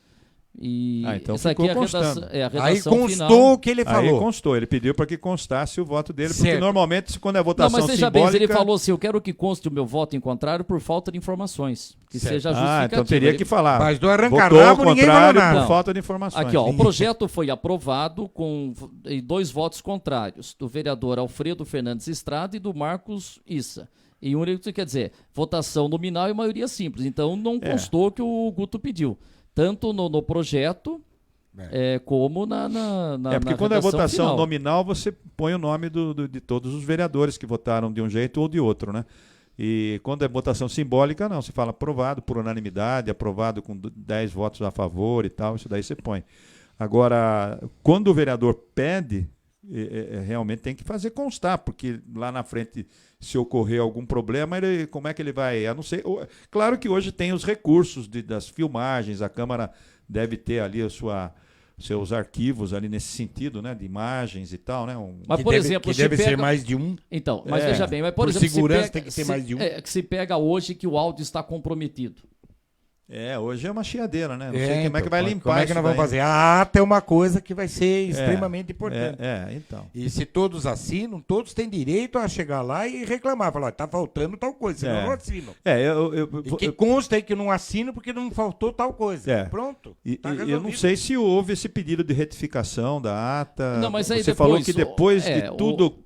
B: E
C: então
B: essa aqui
C: ficou
B: é a redação,
C: constando.
B: a redação
D: Aí constou
B: final.
D: o que ele falou.
C: Aí constou, ele pediu para que constasse o voto dele, porque
D: Certo.
C: normalmente quando é
B: Não,
C: votação
B: mas veja
C: simbólica...
B: bem, ele falou assim, eu quero que conste o meu voto em contrário por falta de informações. Que
D: Certo.
B: seja justificativa.
C: então teria que falar.
D: Mas do
C: Votou
D: arranca-rabo
C: ao
D: ninguém falou
C: contrário
D: nada.
C: por
B: Não.
C: falta de informações.
B: Aqui, ó, o projeto foi aprovado com 2 votos contrários, do vereador Alfredo Fernandes Estrada e do Marcos Issa. E único, quer dizer, votação nominal e maioria simples. Então não constou que o Guto pediu. Tanto no projeto... como na
C: porque
B: na
C: quando é
B: redação
C: votação
B: final.
C: nominal, você põe o nome de todos os vereadores que votaram de um jeito ou de outro, né? E quando é votação simbólica, não, você fala aprovado por unanimidade, aprovado com 10 votos a favor e tal, isso daí você põe. Agora, quando o vereador pede, realmente tem que fazer constar, porque lá na frente, se ocorrer algum problema, como é que ele vai? Eu não sei. Claro que hoje tem os recursos das filmagens, a Câmara deve ter ali seus arquivos ali nesse sentido, né, de imagens e tal, né?
B: Mas,
D: Que
B: por
D: deve,
B: exemplo,
D: que
B: se
D: deve
B: pega...
D: ser mais de um.
B: Então, mas veja bem, mas por exemplo,
D: segurança
B: se pega,
D: tem que ter mais de um.
B: que se pega hoje que o áudio está comprometido.
C: Hoje é uma chiadeira, né? Não sei como é que vai limpar
D: Como é que
C: isso
D: nós vamos
C: daí.
D: fazer? A ata é uma coisa que vai ser extremamente importante.
C: Então.
D: E se todos assinam, todos têm direito a chegar lá e reclamar. Falar, tá faltando tal coisa, senão eu não assino. E que consta aí que não assino porque não faltou tal coisa. Pronto. Tá
C: eu não sei se houve esse pedido de retificação da ata.
B: Não, mas aí
C: você
B: depois,
C: falou que depois de tudo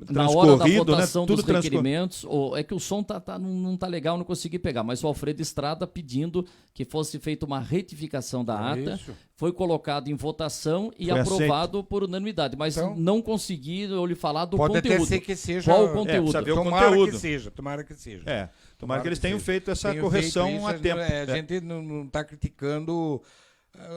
B: na hora da
C: transcorrido,
B: votação
C: né?
B: dos requerimentos, é que o som não tá legal, não consegui pegar, mas o Alfredo Estrada pedindo que fosse feita uma retificação da ata, foi colocado em votação e
C: Foi
B: aprovado por unanimidade, mas
D: Então,
B: não consegui eu lhe falar do
D: pode
B: conteúdo.
D: até ser que seja...
B: Qual o conteúdo?
C: saber o
D: Tomara
C: conteúdo.
D: que seja, tomara que seja.
C: Tomara que eles tenham
D: seja.
C: feito essa
D: Tenham
C: correção
D: feito isso,
C: a tempo.
D: A gente não está criticando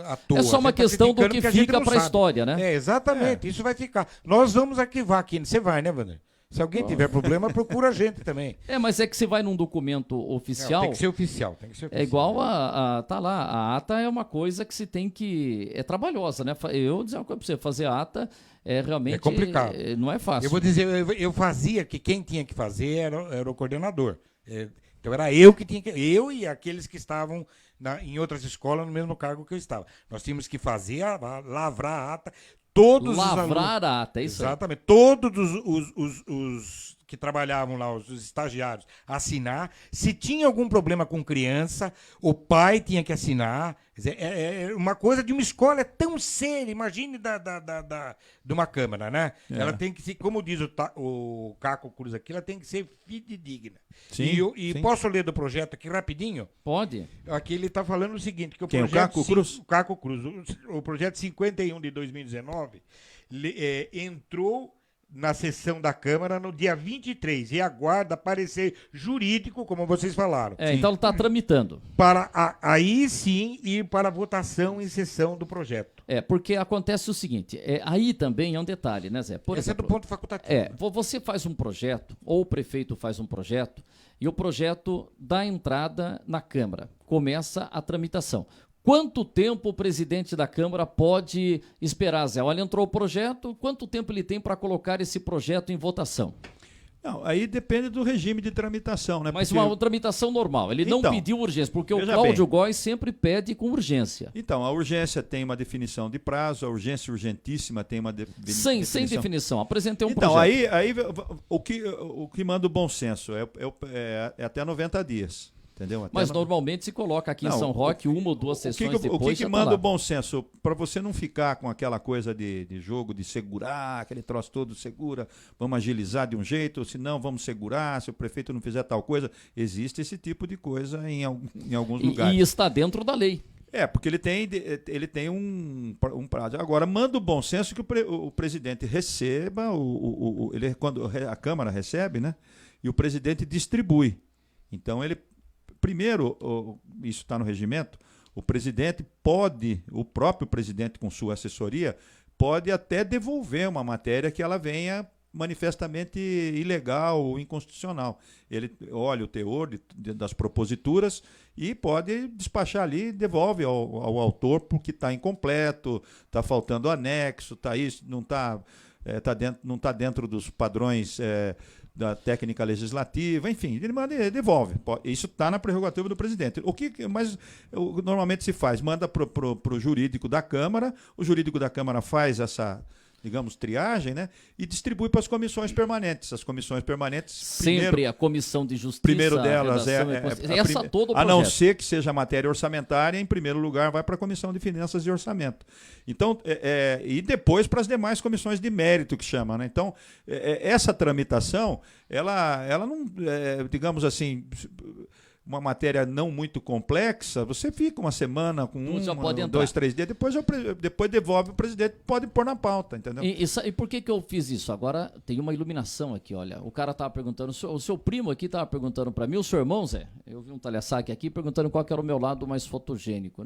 D: à toa.
B: É só uma
D: A gente tá
B: questão do
D: criticando
B: que
D: porque a gente
B: fica
D: não
B: para a
D: sabe.
B: história, né?
D: Exatamente, isso vai ficar. Nós vamos arquivar aqui. Você vai, né, Wander? Se alguém tiver problema, procura a gente também.
B: Mas é que você vai num documento oficial...
D: Tem que ser oficial, tem que ser oficial.
B: É igual tá lá, a ata é uma coisa que se tem que... É trabalhosa, né? Eu vou dizer uma coisa pra você, fazer a ata realmente...
D: É complicado.
B: Não é fácil.
D: Eu vou dizer, eu fazia que quem tinha que fazer era o coordenador. Então era eu que tinha que... Eu e aqueles que estavam em outras escolas no mesmo cargo que eu estava. Nós tínhamos que fazer, lavrar a ata... Todos
B: Lavrar a ata, é isso aí.
D: Exatamente. Todos os que trabalhavam lá, os estagiários, assinar. Se tinha algum problema com criança, o pai tinha que assinar. Quer dizer, é uma coisa de uma escola tão séria. Imagine de uma Câmara, né? Ela tem que ser, como diz o Caco Cruz aqui, ela tem que ser fidedigna.
C: Sim,
D: sim. Posso ler do projeto aqui rapidinho?
B: Pode.
D: Aqui ele está falando o seguinte, que o
C: Quem, o
D: projeto...
C: Caco Cruz?
D: O Caco Cruz. O projeto 51 de 2019 entrou na sessão da Câmara no dia 23 e aguarda parecer jurídico, como vocês falaram.
B: Então ele está tramitando.
D: Para aí sim ir para a votação em sessão do projeto.
B: Porque acontece o seguinte, aí também é um detalhe, né, Zé? Por
D: Esse
B: exemplo,
D: é do ponto facultativo.
B: Você faz um projeto, ou o prefeito faz um projeto, e o projeto dá entrada na Câmara, começa a tramitação. Quanto tempo o presidente da Câmara pode esperar, Zé? Olha, entrou o projeto, quanto tempo ele tem para colocar esse projeto em votação?
C: Não, aí depende do regime de tramitação, né?
B: Mas
C: Porque...
B: uma tramitação normal, ele não pediu urgência, porque o Cláudio Góes sempre pede com urgência.
C: Então, a urgência tem uma definição de prazo, a urgência urgentíssima tem uma definição.
B: Sem definição, apresentei um
C: então,
B: projeto.
C: Então, aí o que manda o bom senso é até 90 dias. Entendeu?
B: Mas normalmente se coloca aqui em São Roque uma ou duas sessões depois.
C: O que manda o bom senso? Para você não ficar com aquela coisa de jogo, de segurar, aquele troço todo, segura, vamos agilizar de um jeito, se não, vamos segurar, se o prefeito não fizer tal coisa. Existe esse tipo de coisa em alguns lugares.
B: E está dentro da lei.
C: Porque ele tem um prazo. Agora, manda o bom senso que o presidente receba, quando a Câmara recebe, né? E o presidente distribui. Então, primeiro, isso está no regimento, o próprio presidente com sua assessoria, pode até devolver uma matéria que ela venha manifestamente ilegal ou inconstitucional. Ele olha o teor das proposituras e pode despachar ali e devolve ao autor porque está incompleto, está faltando anexo, tá isso, não está não tá dentro dos padrões da técnica legislativa, enfim, ele manda e devolve. Isso está na prerrogativa do presidente. Mas normalmente se faz? Manda para o jurídico da Câmara, o jurídico da Câmara faz essa, digamos, triagem, né? E distribui para as comissões permanentes. As comissões permanentes...
B: Sempre a Comissão de Justiça...
C: Primeiro delas
B: todo o
C: a não ser que seja matéria orçamentária, em primeiro lugar vai para a Comissão de Finanças e Orçamento. Então, e depois para as demais comissões de mérito, que chama, né? Então, essa tramitação, ela não, digamos assim... uma matéria não muito complexa, você fica uma semana com 2, 3 dias, depois devolve o presidente, pode pôr na pauta, entendeu?
B: E por que eu fiz isso? Agora tem uma iluminação aqui, olha. O cara estava perguntando, o seu primo aqui estava perguntando para mim, o seu irmão, Zé, eu vi um talha-saque aqui perguntando qual que era o meu lado mais fotogênico.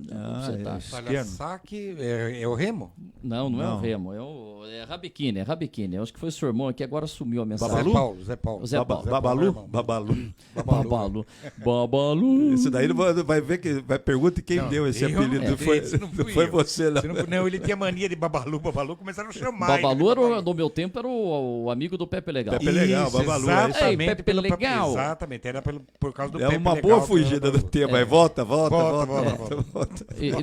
D: Talha-saque é o Remo?
B: Não é o Remo, é Rabequine, Eu acho que foi o seu irmão aqui, agora sumiu a mensagem.
D: Zé Paulo.
B: Babalu.
C: Isso daí vai ver que vai perguntar quem deu esse apelido. Não foi você, não.
D: Não, ele tinha mania de Babalu, começaram a chamar.
B: Babalu, no meu tempo, era o amigo do Pepe Legal.
C: Pepe Legal, Babalu.
B: Exatamente, Pepe Legal.
D: Exatamente, era por causa do Pepe Legal.
C: É uma boa fugida do tema, mas volta.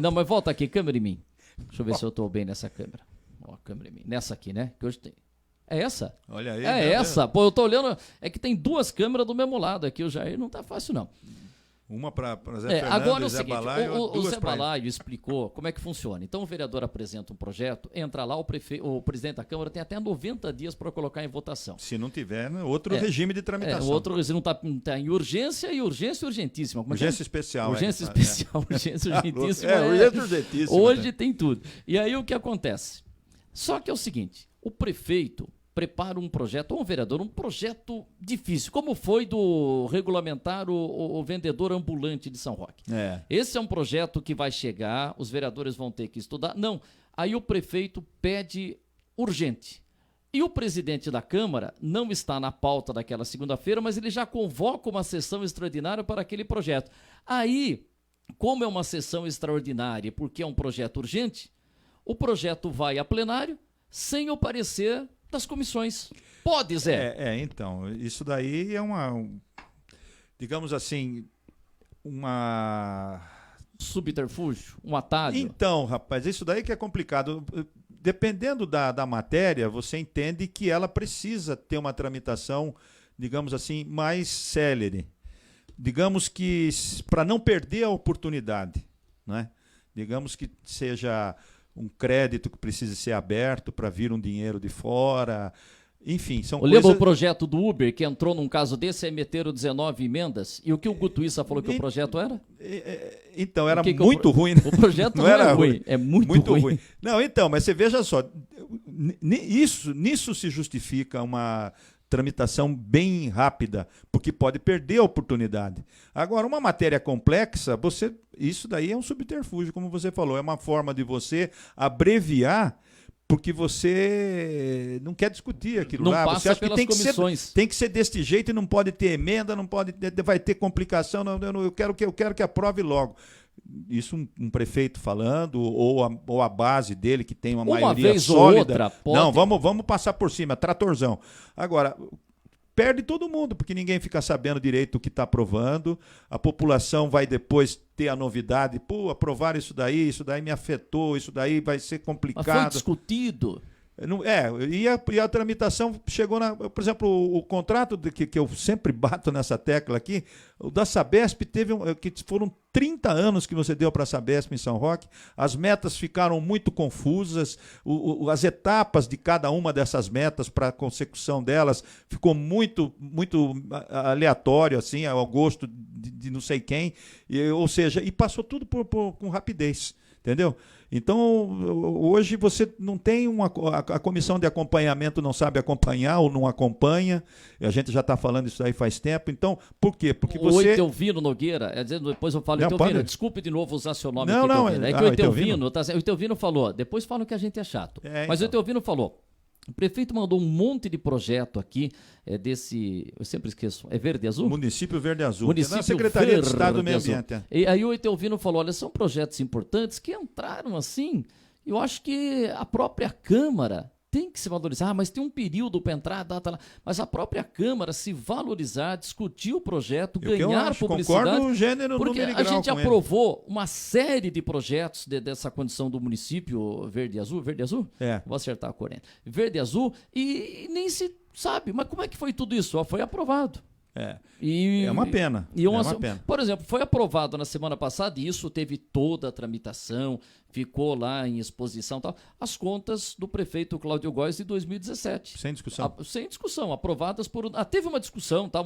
B: Não, mas volta aqui, câmera em mim. Deixa eu ver se eu estou bem nessa câmera. Ó, câmera em mim. Nessa aqui, né? Que hoje tem. É essa?
C: Olha aí.
B: Essa. Pô, eu tô olhando. É que tem 2 câmeras do mesmo lado aqui. O Jair não tá fácil, não.
C: Uma para Zé Fernando
B: agora
C: e
B: o
C: Zé
B: seguinte,
C: Balaio,
B: o Zé Balaio explicou como é que funciona. Então o vereador apresenta um projeto, entra lá, o presidente da Câmara tem até 90 dias para colocar em votação.
C: Se não tiver, outro regime de tramitação.
B: Outro, se não está em urgência e urgência urgentíssima.
C: Urgência especial.
B: Urgência especial, urgência urgentíssima.
C: Urgência urgentíssima.
B: Hoje tem tudo. E aí o que acontece? Só que é o seguinte, o prefeito prepara um projeto, ou um vereador, um projeto difícil, como foi do regulamentar o vendedor ambulante de São Roque. Esse é um projeto que vai chegar, os vereadores vão ter que estudar. Não, aí o prefeito pede urgente. E o presidente da Câmara não está na pauta daquela segunda-feira, mas ele já convoca uma sessão extraordinária para aquele projeto. Aí, como é uma sessão extraordinária, porque é um projeto urgente, o projeto vai a plenário sem o parecer das comissões. Pode, Zé?
C: Então, isso daí é digamos assim,
B: subterfúgio, um atalho.
C: Então, rapaz, isso daí que é complicado. Dependendo da matéria, você entende que ela precisa ter uma tramitação, digamos assim, mais célere. Digamos que para não perder a oportunidade, né? Digamos que seja um crédito que precisa ser aberto para vir um dinheiro de fora, enfim, são coisas...
B: Lembra o projeto do Uber, que entrou num caso desse e meteram 19 emendas? E o que o Guto Issa falou que o projeto era?
C: Então, era muito ruim.
B: O projeto não era ruim, é muito ruim.
C: Não, então, mas você veja só, nisso se justifica uma tramitação bem rápida, porque pode perder a oportunidade. Agora, uma matéria complexa, isso daí é um subterfúgio, como você falou, é uma forma de você abreviar, porque você não quer discutir aquilo
B: não
C: lá.
B: Passa
C: você acha
B: pelas
C: que
B: comissões.
C: tem que ser deste jeito e não pode ter emenda, vai ter complicação, eu quero que aprove logo. Isso um prefeito falando, ou a base dele, que tem uma maioria
B: vez
C: sólida.
B: Ou outra, pode...
C: Não, vamos passar por cima, tratorzão. Agora, perde todo mundo, porque ninguém fica sabendo direito o que está aprovando, a população vai depois ter a novidade, aprovar isso daí me afetou, isso daí vai ser complicado.
B: Mas foi discutido.
C: E a tramitação chegou por exemplo, o contrato que eu sempre bato nessa tecla aqui, o da Sabesp que foram 30 anos que você deu para a Sabesp em São Roque, as metas ficaram muito confusas, as etapas de cada uma dessas metas para a consecução delas ficou muito aleatório, assim, ao gosto de não sei quem, ou seja, e passou tudo com rapidez. Entendeu? Então, hoje você não tem a comissão de acompanhamento não sabe acompanhar ou não acompanha. A gente já está falando isso aí faz tempo. Então, por quê? Porque você...
B: O Etelvino Nogueira, depois eu falo Etelvino, desculpe de novo usar seu nome.
C: Não,
B: é que o Etelvino falou, depois falam que a gente é chato. Mas o Etelvino falou, O prefeito mandou um monte de projeto aqui, eu sempre esqueço, é Verde Azul?
C: Município Verde Azul,
B: Município
C: na Secretaria
B: Verde
C: de Estado do Meio
B: Azul.
C: Ambiente.
B: E aí o Etelvino falou, olha, são projetos importantes que entraram assim, eu acho que a própria Câmara tem que se valorizar, mas tem um período para entrar, data lá. Mas a própria Câmara se valorizar, discutir o projeto, ganhar publicidade.
C: Concordo, gênero,
B: porque
C: número e
B: a
C: grau
B: gente
C: com
B: aprovou uma série de projetos dessa condição do município Verde e Azul. Verde e Azul?
C: É.
B: Vou acertar a corrente. Verde e Azul e nem se sabe. Mas como é que foi tudo isso? Ó, foi aprovado.
C: É uma pena. Uma pena.
B: Por exemplo, foi aprovado na semana passada, e isso teve toda a tramitação, ficou lá em exposição e tal, as contas do prefeito Cláudio Góes de 2017.
C: Sem discussão.
B: Sem discussão, aprovadas por... teve uma discussão, está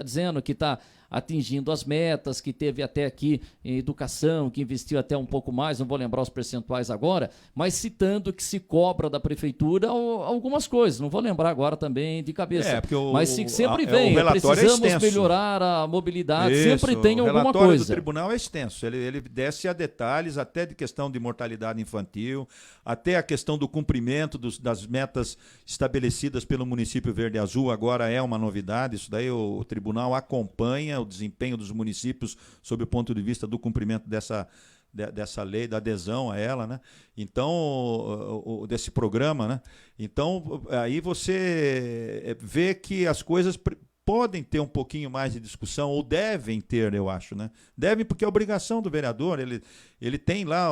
B: dizendo que está atingindo as metas, que teve até aqui em educação, que investiu até um pouco mais, não vou lembrar os percentuais agora, mas citando que se cobra da prefeitura algumas coisas, não vou lembrar agora também de cabeça. Mas sempre vem, precisamos melhorar a mobilidade, sempre tem alguma coisa.
C: O relatório do tribunal é extenso, ele desce a detalhes, até de questão de mortalidade infantil, até a questão do cumprimento das metas estabelecidas pelo município Verde Azul, agora é uma novidade, isso daí o tribunal acompanha o desempenho dos municípios sob o ponto de vista do cumprimento dessa lei, da adesão a ela, né? Então, desse programa, né? Então, aí você vê que as coisas podem ter um pouquinho mais de discussão, ou devem ter, eu acho, né? Devem, porque é obrigação do vereador, ele tem lá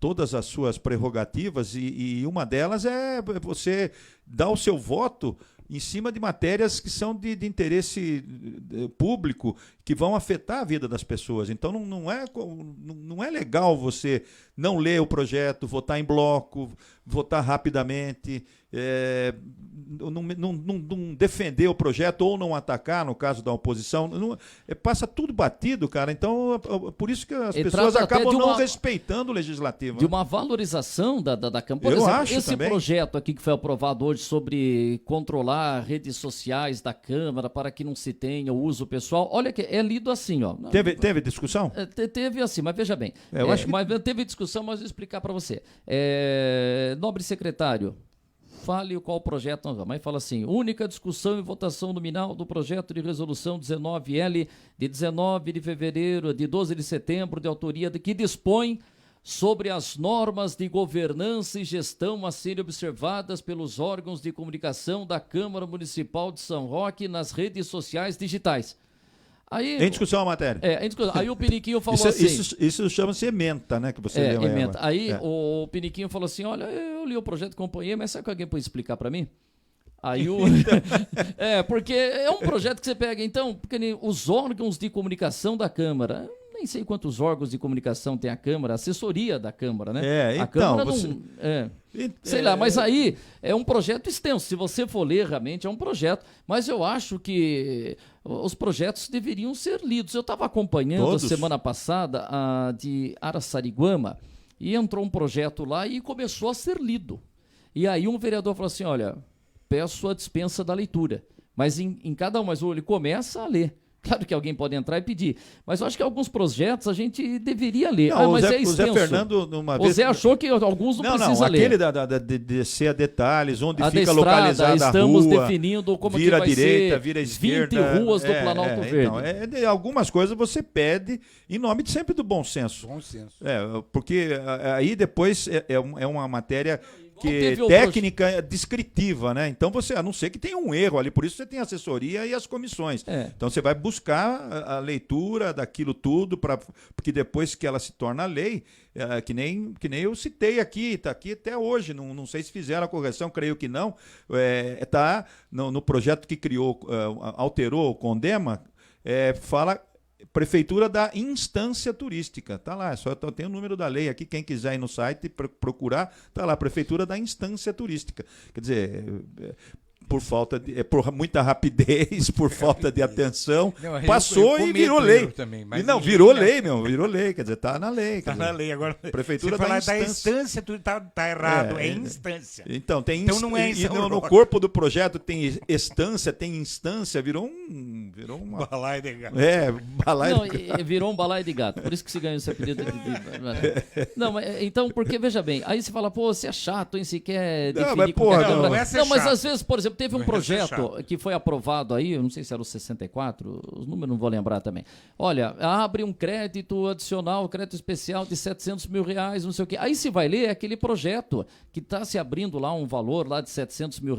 C: todas as suas prerrogativas, e uma delas é você dar o seu voto em cima de matérias que são de interesse público, que vão afetar a vida das pessoas. Então não é legal você não ler o projeto, votar em bloco, votar rapidamente, não defender o projeto ou não atacar, no caso da oposição. Passa tudo batido, cara. Então, por isso que as pessoas acabam não respeitando o legislativo.
B: De uma valorização da Câmara. Por
C: exemplo,
B: acho esse também. Projeto aqui que foi aprovado hoje sobre controlar redes sociais da Câmara para que não se tenha o uso pessoal, olha que é lido assim, ó.
C: Teve discussão?
B: Teve assim, mas veja bem. Mas teve discussão, mas vou explicar para você. Nobre secretário, fale qual projeto. Mas fala assim: única discussão e votação nominal do projeto de resolução 19L de 19 de fevereiro, de 12 de setembro, de autoria que dispõe sobre as normas de governança e gestão a serem observadas pelos órgãos de comunicação da Câmara Municipal de São Roque nas redes sociais digitais. Aí,
C: em discussão a matéria.
B: Em discussão. Aí o Piniquinho falou assim...
C: Isso chama-se ementa, né? Que você leu
B: ementa. Aí o Piniquinho falou assim, olha, eu li o projeto, acompanhei, mas sabe que alguém pode explicar para mim? Aí porque é um projeto que você pega, então, porque os órgãos de comunicação da Câmara... Nem sei quantos órgãos de comunicação tem a Câmara, a assessoria da Câmara, né? A Câmara não... sei lá, mas aí é um projeto extenso. Se você for ler, realmente é um projeto. Mas eu acho que os projetos deveriam ser lidos. Eu estava acompanhando semana passada a de Araçariguama e entrou um projeto lá e começou a ser lido. E aí um vereador falou assim, olha, peço a dispensa da leitura. Mas em cada um, mas ele começa a ler. Claro que alguém pode entrar e pedir, mas eu acho que alguns projetos a gente deveria ler.
C: Não,
B: mas
C: é extenso. O Zé Fernando, uma vez...
B: O Zé achou que alguns não precisa ler.
C: Aquele de descer a detalhes, onde
B: a
C: fica
B: estrada,
C: localizada
B: estamos
C: a rua,
B: definindo como
C: vira
B: que vai
C: direita,
B: ser
C: vira esquerda.
B: 20 ruas do Planalto Verde.
C: Então, algumas coisas você pede em nome sempre do bom senso.
D: Bom senso.
C: Porque aí depois é uma matéria... técnica descritiva, né? Então você, a não ser que tenha um erro ali, por isso você tem a assessoria e as comissões. Então você vai buscar a leitura daquilo tudo, porque depois que ela se torna lei, que nem eu citei aqui, está aqui até hoje, não sei se fizeram a correção, creio que não, está no projeto que criou, alterou o CONDEMA, fala... Prefeitura da Instância Turística, tá lá, só tem o número da lei aqui, quem quiser ir no site procurar, tá lá, Prefeitura da Instância Turística. Quer dizer, por muita rapidez, por falta de atenção, passou e virou lei.
D: Também,
C: virou lei, virou lei, quer dizer, tá na lei.
D: Tá na lei, agora
C: a prefeitura
D: da instância, tu tá errado, é instância.
C: Então,
D: não é isso.
C: No corpo do projeto tem estância, tem instância, virou uma...
D: Balaio de gato.
B: Não, virou um balaio de gato, por isso que se ganhou esse apelido de... Não, mas, então, porque, veja bem, aí você fala, pô, você é chato, hein, você quer definir... Não, mas às vezes, por exemplo, teve um projeto que foi aprovado aí, eu não sei se era o 64, os números não vou lembrar também. Olha, abre um crédito adicional, crédito especial de R$700 mil, não sei o quê. Aí se vai ler, é aquele projeto que está se abrindo lá um valor lá de R$700 mil,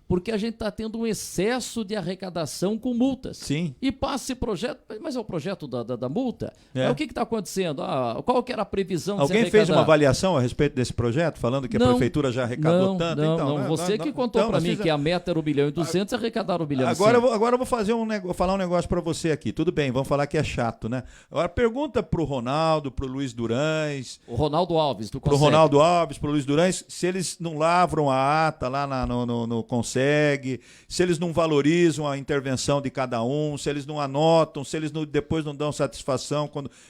B: porque a gente está tendo um excesso de arrecadação com multas.
C: Sim.
B: E passa esse projeto, mas é o projeto da multa? É. O que está acontecendo? Qual que era a previsão de
C: Alguém fez uma avaliação a respeito desse projeto, falando que a prefeitura já arrecadou tanto?
B: Não. Você que contou para mim que a meta era 1,2 bilhão, arrecadaram 1,1 bilhão.
C: Agora eu vou falar um negócio para você aqui. Tudo bem, vamos falar que é chato, né? Agora pergunta para o Ronaldo, para o Luiz Durães...
B: O Ronaldo Alves, do
C: Conselho. Para o Ronaldo Alves, para o Luiz Durães, se eles não lavram a ata lá no Conselho, se eles não valorizam a intervenção de cada um, se eles não anotam, se eles depois não dão satisfação.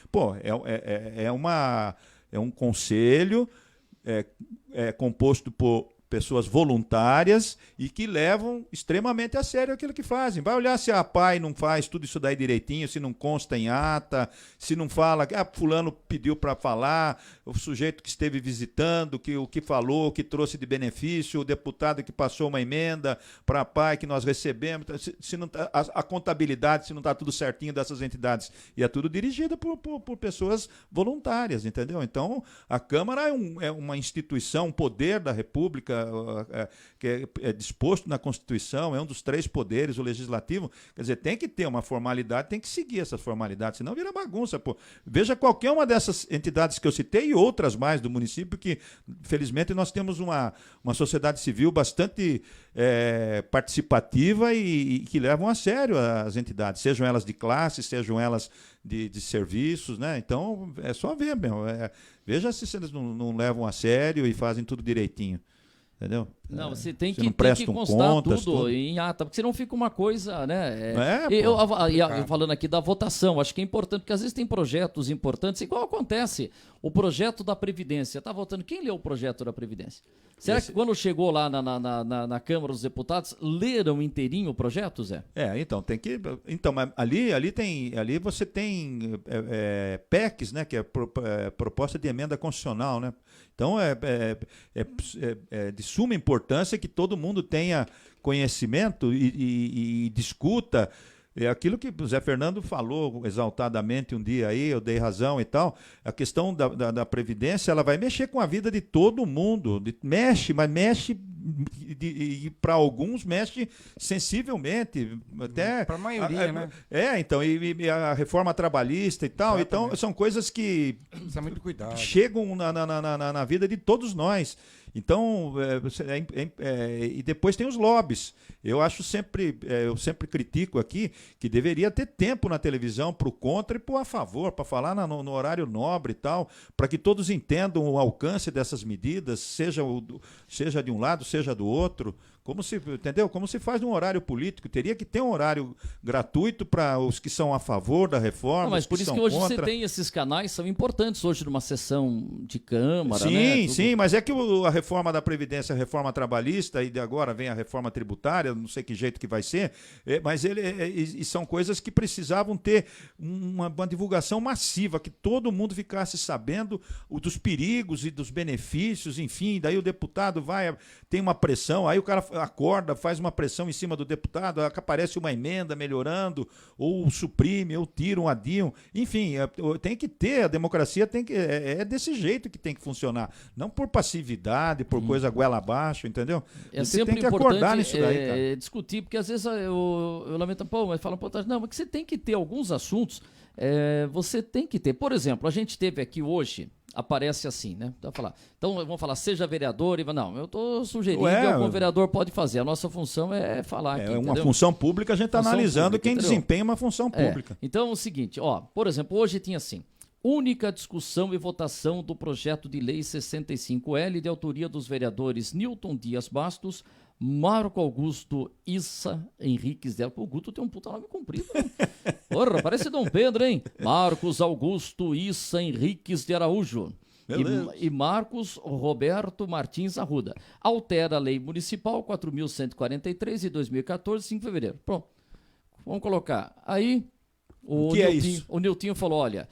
C: Pô, é um conselho composto por pessoas voluntárias e que levam extremamente a sério aquilo que fazem. Vai olhar se a PAI não faz tudo isso daí direitinho, se não consta em ata, se não fala, fulano pediu para falar, o sujeito que esteve visitando, o que falou, o que trouxe de benefício, o deputado que passou uma emenda para a PAI que nós recebemos, se não tá, a contabilidade, se não está tudo certinho dessas entidades. E é tudo dirigido por pessoas voluntárias, entendeu? Então, a Câmara é uma instituição, um poder da República, que é disposto na Constituição, é um dos 3 poderes, o Legislativo. Quer dizer, tem que ter uma formalidade, tem que seguir essas formalidades, senão vira bagunça. Pô. Veja qualquer uma dessas entidades que eu citei e outras mais do município, que felizmente nós temos uma sociedade civil bastante participativa e que levam a sério as entidades, sejam elas de classe, sejam elas de serviços, né? Então é só ver, veja se eles não levam a sério e fazem tudo direitinho. Entendeu?
B: Não, você tem que constar tudo em ata, porque senão fica uma coisa, né? Eu falando aqui da votação, acho que é importante, porque às vezes tem projetos importantes, igual acontece o projeto da Previdência. Está votando, quem leu o projeto da Previdência? Será que quando chegou lá na Câmara dos Deputados, leram inteirinho o projeto, Zé?
C: Então, tem que... Então, mas ali você tem PECs, né? Que é proposta de emenda constitucional, né? Então, é de suma importância que todo mundo tenha conhecimento e discuta. É aquilo que o Zé Fernando falou exaltadamente um dia aí, eu dei razão e tal. A questão da Previdência, ela vai mexer com a vida de todo mundo. Mexe, e para alguns mexe sensivelmente. Até
D: para a maioria, né?
C: Então, e a reforma trabalhista e tal. Exatamente. Então, são coisas que
D: muito cuidado.
C: Chegam na vida de todos nós. Então, e depois tem os lobbies. Eu sempre critico aqui que deveria ter tempo na televisão para o contra e para o a favor, para falar no horário nobre e tal, para que todos entendam o alcance dessas medidas, seja de um lado, seja do outro. Entendeu? Como se faz num horário político. Teria que ter um horário gratuito para os que são a favor da reforma.
B: Mas por isso que hoje
C: contra.
B: Você tem esses canais, são importantes hoje numa sessão de Câmara.
C: Sim, mas é que a reforma da Previdência, a reforma trabalhista, e agora vem a reforma tributária, não sei que jeito que vai ser, mas e são coisas que precisavam ter uma divulgação massiva, que todo mundo ficasse sabendo dos perigos e dos benefícios, enfim. Daí o deputado tem uma pressão, aí o cara acorda, faz uma pressão em cima do deputado, aparece uma emenda melhorando, ou suprime, ou tira um adiam. Enfim, tem que ter, a democracia é desse jeito que tem que funcionar. Não por passividade, por coisa goela abaixo, entendeu?
B: Você tem que
C: acordar nisso daí, cara.
B: Discutir, porque às vezes eu lamento, mas falam, não, mas você tem que ter alguns assuntos, você tem que ter. Por exemplo, a gente teve aqui hoje, aparece assim, né? Então vamos falar, seja vereador, não, eu estou sugerindo que algum vereador pode fazer. A nossa função é falar aqui.
C: É uma função pública, a gente está analisando quem desempenha uma função pública.
B: Então é o seguinte, por exemplo, hoje tinha assim, única discussão e votação do projeto de lei 65L, de autoria dos vereadores Newton Dias Bastos, Marco Augusto Issa Henriques de Araújo. O Guto tem um puta nome comprido, né? Porra, parece Dom Pedro, hein? Marcos Augusto Issa Henriques de Araújo. E Marcos Roberto Martins Arruda. Altera a lei municipal 4.143 de 2014, 5 de fevereiro. Pronto. Vamos colocar. Aí o Niltinho falou, olha,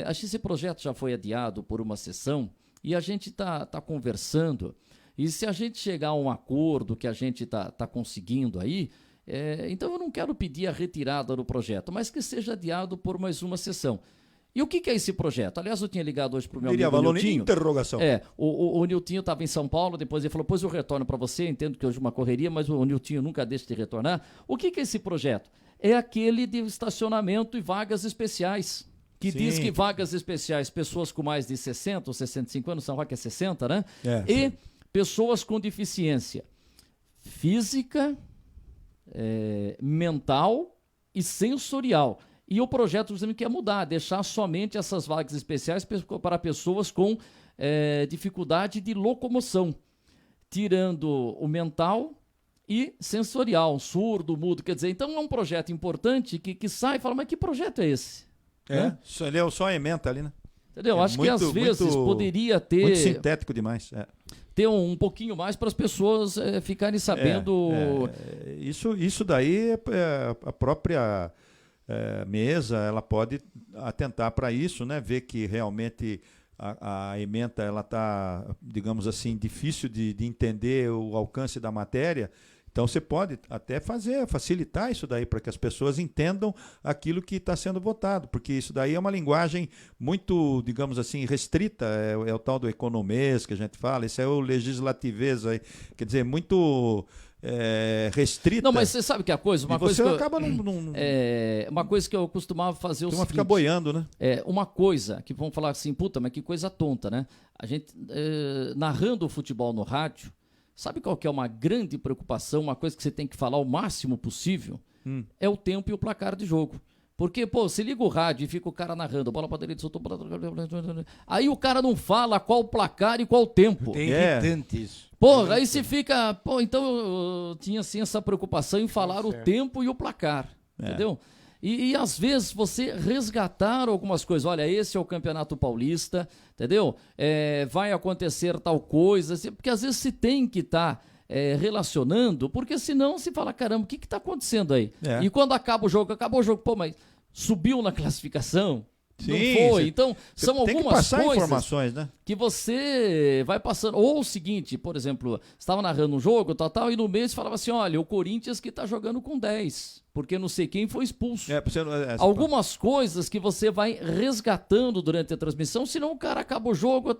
B: acho que esse projeto já foi adiado por uma sessão e a gente tá conversando, e se a gente chegar a um acordo que a gente tá conseguindo aí, então eu não quero pedir a retirada do projeto, mas que seja adiado por mais uma sessão. E o que é esse projeto? Aliás, eu tinha ligado hoje para o meu amigo Niltinho.
C: Interrogação.
B: O Niltinho estava em São Paulo, depois ele falou, pois eu retorno para você, entendo que hoje é uma correria, mas o Niltinho nunca deixa de retornar. O que é esse projeto? É aquele de estacionamento e vagas especiais, que Sim. diz que vagas especiais, pessoas com mais de 60 ou 65 anos, São Roque é 60, né? E pessoas com deficiência física, mental e sensorial. E o projeto justamente quer mudar, deixar somente essas vagas especiais para pessoas com dificuldade de locomoção, tirando o mental e sensorial, surdo, mudo, quer dizer, então é um projeto importante que sai e fala, mas que projeto é esse? Né?
C: Ele é só ementa ali, né?
B: Entendeu? Acho que às vezes poderia ter...
C: Muito sintético demais.
B: Ter um pouquinho mais para as pessoas ficarem sabendo...
C: Isso daí a própria... mesa, ela pode atentar para isso, né? Ver que realmente a ementa ela está, digamos assim, difícil de entender o alcance da matéria. Então você pode até facilitar isso daí para que as pessoas entendam aquilo que está sendo votado, porque isso daí é uma linguagem muito, digamos assim, restrita, é o tal do economês que a gente fala, isso é o legislativês aí, quer dizer, muito... restrita.
B: Não, mas você sabe que a coisa... Uma coisa que
C: acaba
B: uma coisa que eu costumava fazer o seguinte...
C: fica boiando, né?
B: Uma coisa que vão falar assim, puta, mas que coisa tonta, né? A gente, narrando o futebol no rádio, sabe qual que é uma grande preocupação, uma coisa que você tem que falar o máximo possível? É o tempo e o placar de jogo. Porque, você liga o rádio e fica o cara narrando, bola pra direita, soltou, aí o cara não fala qual o placar e qual o tempo.
D: Tem irritante isso.
B: Aí você fica... então eu tinha assim essa preocupação em falar o tempo e o placar, entendeu? E às vezes você resgatar algumas coisas. Olha, esse é o Campeonato Paulista, entendeu? Vai acontecer tal coisa, porque às vezes se tem que estar... relacionando, porque senão se fala, caramba, o que está acontecendo aí? E quando acabou o jogo, mas subiu na classificação?
C: Sim,
B: não foi. Então, são algumas coisas
C: informações, né?
B: que você vai passando. Ou o seguinte, por exemplo, estava narrando um jogo, tal, e no mês falava assim, olha, o Corinthians que está jogando com 10, porque não sei quem foi expulso. Algumas coisas que você vai resgatando durante a transmissão, senão o cara acaba o jogo,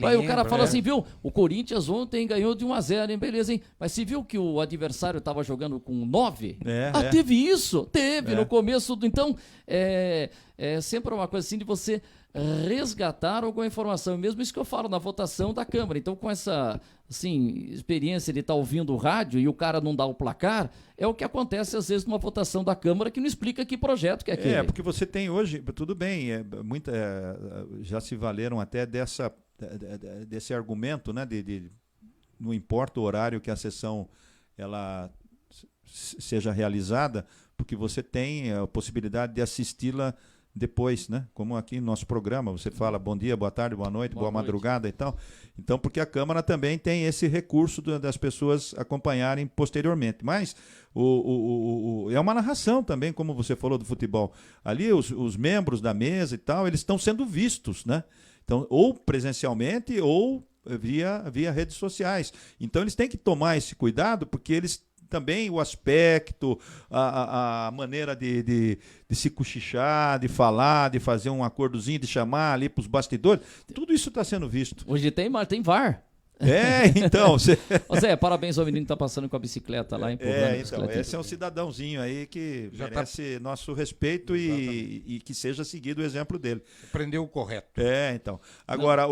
B: aí o cara fala assim, viu, o Corinthians ontem ganhou de 1-0, hein, beleza, hein? Mas você viu que o adversário estava jogando com 9? Teve isso? Teve, no começo do... Então, sempre uma coisa assim de você resgatar alguma informação, mesmo isso que eu falo na votação da Câmara. Então, com essa experiência de estar ouvindo o rádio e o cara não dá o placar, é o que acontece às vezes numa votação da Câmara que não explica que projeto que é aquele.
C: Porque você tem hoje, tudo bem, já se valeram até desse argumento, né, de não importa o horário que a sessão ela seja realizada, porque você tem a possibilidade de assisti-la depois, né? Como aqui no nosso programa, você fala bom dia, boa tarde, boa noite, boa madrugada e tal. Então, porque a Câmara também tem esse recurso das pessoas acompanharem posteriormente. Mas é uma narração também, como você falou do futebol. Ali os membros da mesa e tal, eles estão sendo vistos, né? Então, ou presencialmente ou via redes sociais. Então, eles têm que tomar esse cuidado, porque eles também o aspecto, a maneira de se cochichar, de falar, de fazer um acordozinho, de chamar ali para os bastidores, tudo isso está sendo visto.
B: Hoje tem VAR.
C: Então...
B: Zé, parabéns ao menino que está passando com a bicicleta lá em
C: então, esse é um cidadãozinho aí que merece nosso respeito e que seja seguido o exemplo dele.
D: Aprendeu o correto.
C: Então. Agora,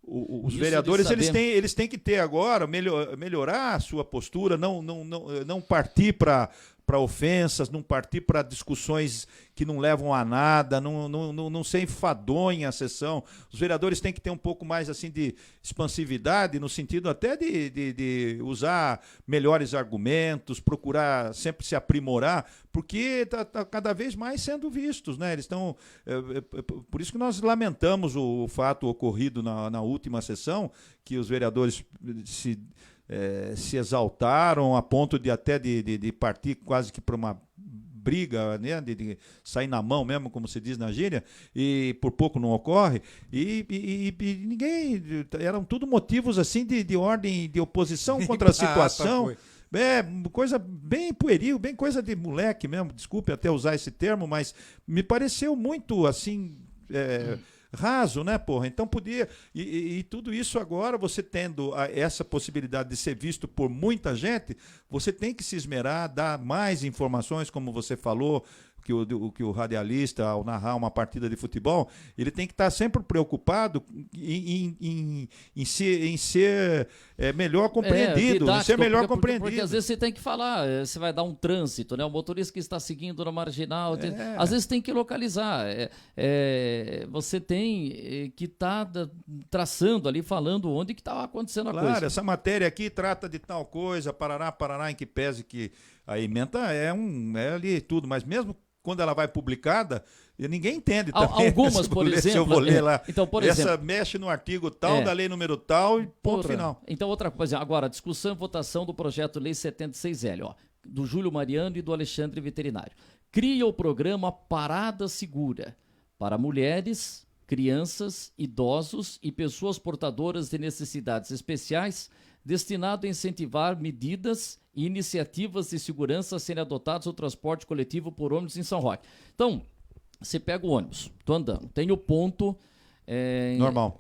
C: os vereadores eles têm que ter agora, melhorar a sua postura, não partir para para ofensas, não partir para discussões que não levam a nada, não ser enfadonha a sessão. Os vereadores têm que ter um pouco mais assim de expansividade, no sentido até de usar melhores argumentos, procurar sempre se aprimorar, porque tá cada vez mais sendo vistos, né? Eles estão... por isso que nós lamentamos o fato ocorrido na última sessão, que os vereadores se exaltaram a ponto de até de partir quase que para uma briga, né, de sair na mão mesmo, como se diz na gíria, e por pouco não ocorre, e ninguém, eram tudo motivos assim de ordem de oposição contra a situação. Coisa bem pueril, bem coisa de moleque mesmo, desculpe até usar esse termo, mas me pareceu muito assim... raso, né, porra? Então podia... E tudo isso agora, você tendo essa possibilidade de ser visto por muita gente, você tem que se esmerar, dar mais informações, como você falou, que o radialista, ao narrar uma partida de futebol, ele tem que estar sempre preocupado em ser melhor compreendido, em ser melhor compreendido.
B: Porque às vezes você tem que falar, você vai dar um trânsito, né? O motorista que está seguindo na marginal, às vezes tem que localizar. Você tem que estar traçando ali, falando onde que está acontecendo a coisa.
C: Claro, essa matéria aqui trata de tal coisa, Paraná, em que pese que a ementa é ali tudo, mas mesmo quando ela vai publicada, ninguém entende também.
B: Algumas, por exemplo...
C: Se eu vou ler lá,
B: então, por exemplo,
C: essa mexe no artigo tal, da lei número tal e ponto final.
B: Então, outra coisa, agora, discussão e votação do projeto Lei 76L, do Júlio Mariano e do Alexandre Veterinário. Cria o programa Parada Segura para mulheres, crianças, idosos e pessoas portadoras de necessidades especiais, destinado a incentivar medidas e iniciativas de segurança a serem adotadas no transporte coletivo por ônibus em São Roque. Então, você pega o ônibus, estou andando, tem o ponto...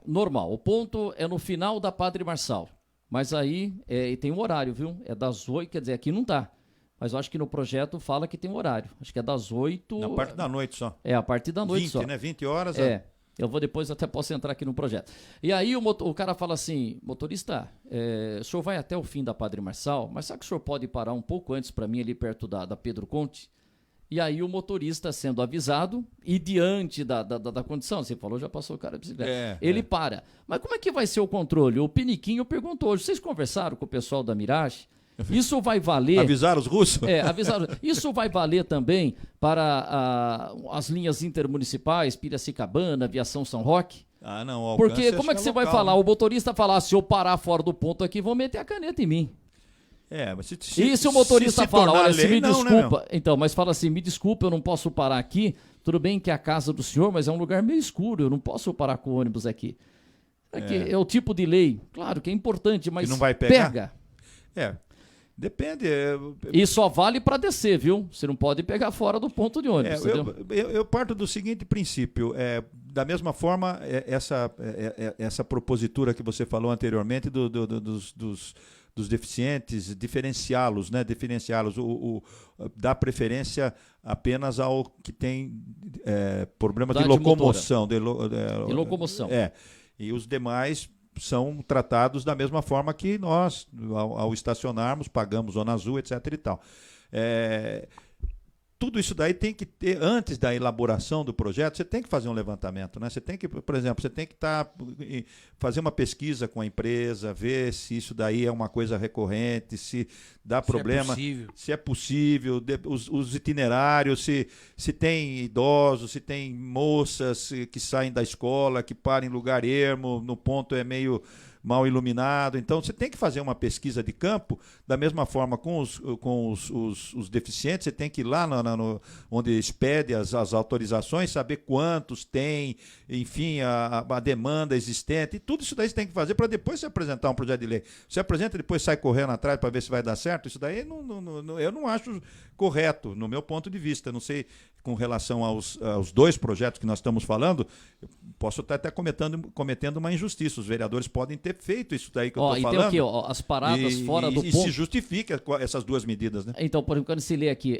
B: normal. O ponto é no final da Padre Marçal, mas aí tem um horário, viu? É das 8, quer dizer, aqui não tá. Mas eu acho que no projeto fala que tem um horário. Acho que é das 8...
C: Na parte da noite só.
B: A partir da noite
C: 20,
B: só.
C: 20 horas.
B: Eu vou depois, até posso entrar aqui no projeto. E aí o cara fala assim, motorista, o senhor vai até o fim da Padre Marçal, mas sabe que o senhor pode parar um pouco antes para mim ali perto da Pedro Conte? E aí o motorista sendo avisado e diante da condição, você falou, já passou o cara de bicicleta, ele para. Mas como é que vai ser o controle? O Piniquinho perguntou hoje, vocês conversaram com o pessoal da Mirage? Isso vai valer...
C: Avisaram os russos?
B: Avisaram. Isso vai valer também para as linhas intermunicipais, Piracicabana, Aviação São Roque?
C: Não.
B: Porque como é que você vai falar? O motorista falar, se eu parar fora do ponto aqui, vão meter a caneta em mim.
C: Mas
B: e se o motorista fala, olha,
C: lei,
B: me desculpa,
C: né,
B: então, mas fala assim, me desculpa, eu não posso parar aqui, tudo bem que é a casa do senhor, mas é um lugar meio escuro, eu não posso parar com o ônibus aqui. É o tipo de lei, claro que é importante, mas
C: que não vai pegar?
B: Pega.
C: Depende.
B: E só vale para descer, viu? Você não pode pegar fora do ponto de ônibus.
C: Eu parto do seguinte princípio. Da mesma forma, essa propositura que você falou anteriormente dos deficientes, diferenciá-los, né? Dar preferência apenas ao que tem problema de locomoção. De
B: locomoção.
C: E os demais são tratados da mesma forma que nós, ao estacionarmos, pagamos zona azul, etc. e tal. Tudo isso daí tem que ter, antes da elaboração do projeto, você tem que fazer um levantamento, né? Você tem que, por exemplo, fazer uma pesquisa com a empresa, ver se isso daí é uma coisa recorrente, se dá problema, se é possível, os itinerários, se tem idosos, se tem moças que saem da escola, que param em lugar ermo, no ponto é meio mal iluminado. Então, você tem que fazer uma pesquisa de campo, da mesma forma com os deficientes, você tem que ir lá onde expede as autorizações, saber quantos tem, enfim, a demanda existente, e tudo isso daí você tem que fazer para depois você apresentar um projeto de lei. Você apresenta e depois sai correndo atrás para ver se vai dar certo, isso daí eu não acho correto, no meu ponto de vista. Não sei, com relação aos dois projetos que nós estamos falando, posso estar até cometendo uma injustiça. Os vereadores podem ter ser feito isso daí que eu estou
B: então
C: falando.
B: aqui, as paradas fora do ponto.
C: E se justifica essas duas medidas, né?
B: Então, por exemplo, quando se lê aqui,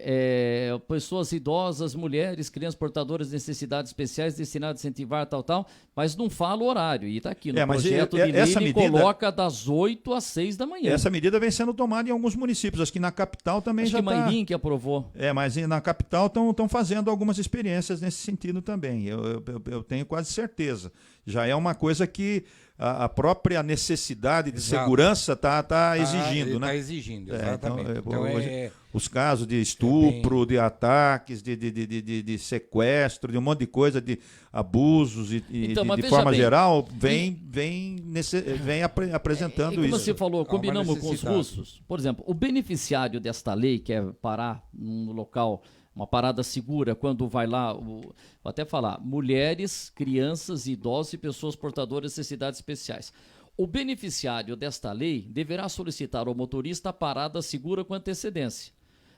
B: pessoas idosas, mulheres, crianças portadoras de necessidades especiais destinadas a incentivar tal, mas não fala o horário. E está aqui no projeto de lei, ele coloca das 8 às 6 da manhã.
C: Essa medida vem sendo tomada em alguns municípios. Acho que na capital também já está.
B: Acho que Mairim que aprovou.
C: Mas na capital estão fazendo algumas experiências nesse sentido também. Eu tenho quase certeza. Já é uma coisa que a própria necessidade de segurança está exigindo, né?
D: Está exigindo, exatamente.
C: Hoje, os casos de estupro, de ataques, de sequestro, de um monte de coisa, de abusos de forma geral, vem apresentando isso.
B: Como você falou, combinamos com os russos. Por exemplo, o beneficiário desta lei, que é parar num local, uma parada segura, quando vai lá, vou até falar, mulheres, crianças, idosos e pessoas portadoras de necessidades especiais. O beneficiário desta lei deverá solicitar ao motorista a parada segura com antecedência,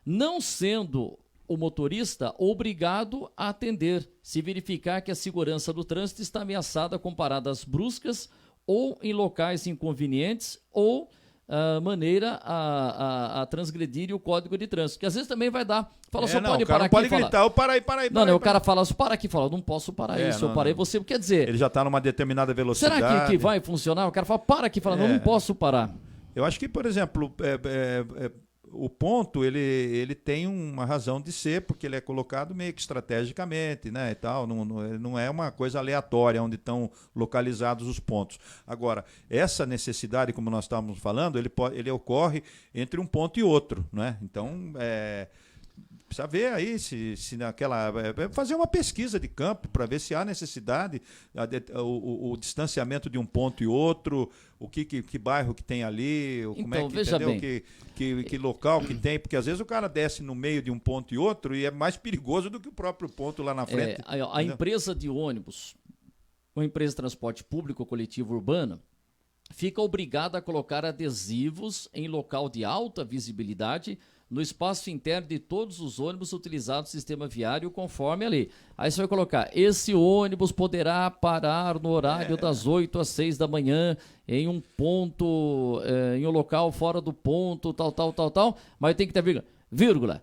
B: não sendo o motorista obrigado a atender, se verificar que a segurança do trânsito está ameaçada com paradas bruscas ou em locais inconvenientes ou maneira a transgredir o código de trânsito, que às vezes também vai dar, fala, só pode parar aqui,
C: pode gritar, eu para aí.
B: Não, o cara fala, para aqui, fala, não posso parar isso, eu parei você, quer dizer...
C: Ele já está numa determinada velocidade.
B: Será que vai funcionar? O cara fala, para aqui, fala, não posso parar.
C: Eu acho que, por exemplo, o ponto, ele tem uma razão de ser, porque ele é colocado meio que estrategicamente, né, e tal, não é uma coisa aleatória onde estão localizados os pontos. Agora, essa necessidade, como nós estávamos falando, ele ocorre entre um ponto e outro, né? Então, precisa ver aí se naquela... fazer uma pesquisa de campo para ver se há necessidade, o distanciamento de um ponto e outro, que bairro que tem ali, como é que,
B: veja
C: entendeu?
B: Bem.
C: Que local que tem, porque às vezes o cara desce no meio de um ponto e outro e é mais perigoso do que o próprio ponto lá na frente.
B: A empresa de ônibus, uma empresa de transporte público coletivo urbano, fica obrigada a colocar adesivos em local de alta visibilidade no espaço interno de todos os ônibus utilizados no sistema viário conforme a lei. Aí você vai colocar, esse ônibus poderá parar no horário das 8 às 6 da manhã em um ponto, em um local fora do ponto, tal, mas tem que ter vírgula.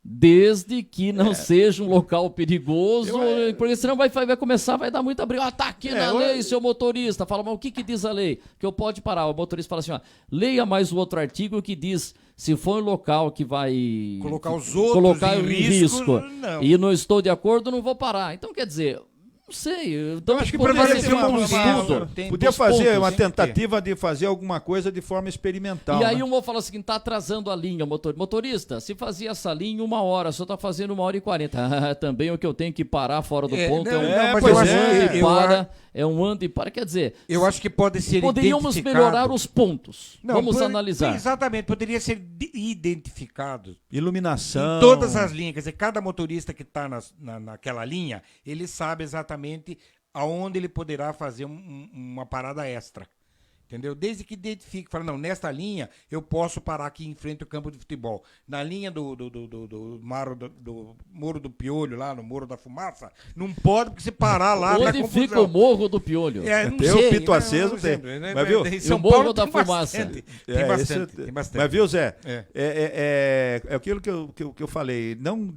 B: Desde que não seja um local perigoso, porque senão vai começar, vai dar muita briga. Tá aqui na lei, seu motorista. Fala, mas o que diz a lei? Que eu pode parar. O motorista fala assim, leia mais o outro artigo que diz, se for um local que vai...
D: Colocar os outros em risco, não.
B: E não estou de acordo, não vou parar. Então, quer dizer... Não sei,
C: então acho que podia fazer uma tentativa de fazer alguma coisa de forma experimental.
B: E aí um vou falar o seguinte, está atrasando a linha, motorista, se fazia essa linha em 1 hora, só está fazendo 1h40. Também o que eu tenho que parar fora do ponto é um ando e para, quer dizer...
D: Eu acho que pode ser
B: poderíamos melhorar os pontos, vamos analisar.
D: Exatamente, poderia ser identificado.
C: Iluminação.
D: Em todas as linhas, quer dizer, cada motorista que está naquela linha, ele sabe exatamente aonde ele poderá fazer uma parada extra. Entendeu? Desde que identifique, fala, não, nesta linha eu posso parar aqui em frente ao campo de futebol. Na linha do Morro do Piolho, lá no Morro da Fumaça, não pode, porque se parar lá...
B: Onde fica o Morro do Piolho?
C: Não tem o Pito Aceso, tem. Mas viu?
B: E o Morro da Fumaça.
D: Tem bastante.
C: Mas viu, Zé? É aquilo que eu falei. Não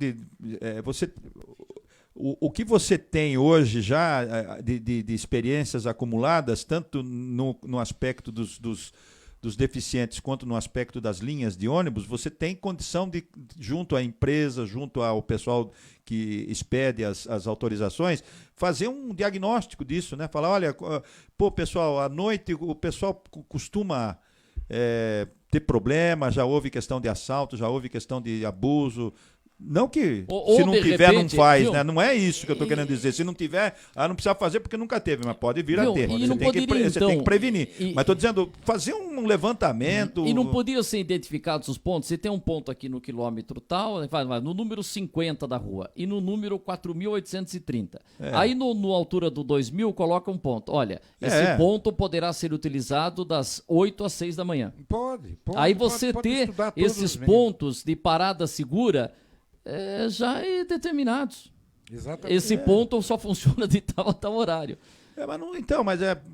C: você... O que você tem hoje já de experiências acumuladas, tanto no aspecto dos deficientes quanto no aspecto das linhas de ônibus, você tem condição de, junto à empresa, junto ao pessoal que expede as autorizações, fazer um diagnóstico disso, né? Falar, olha, pessoal, à noite o pessoal costuma ter problema, já houve questão de assalto, já houve questão de abuso. Não que se não tiver, repente, não faz, né? Não é isso que eu estou querendo dizer. Se não tiver, não precisa fazer porque nunca teve, mas pode vir a ter. Você tem que prevenir. Mas estou dizendo, fazer um levantamento...
B: E não poderiam ser identificados os pontos? Você tem um ponto aqui no quilômetro tal, no número 50 da rua e no número 4.830. Aí no altura do 2000 coloca um ponto. Olha, esse ponto poderá ser utilizado das 8 às 6 da manhã.
D: Pode.
B: Aí você ter esses pontos de parada segura... já determinados.
D: Exatamente.
B: Esse ponto só funciona de tal a tal horário.
C: Mas não, então,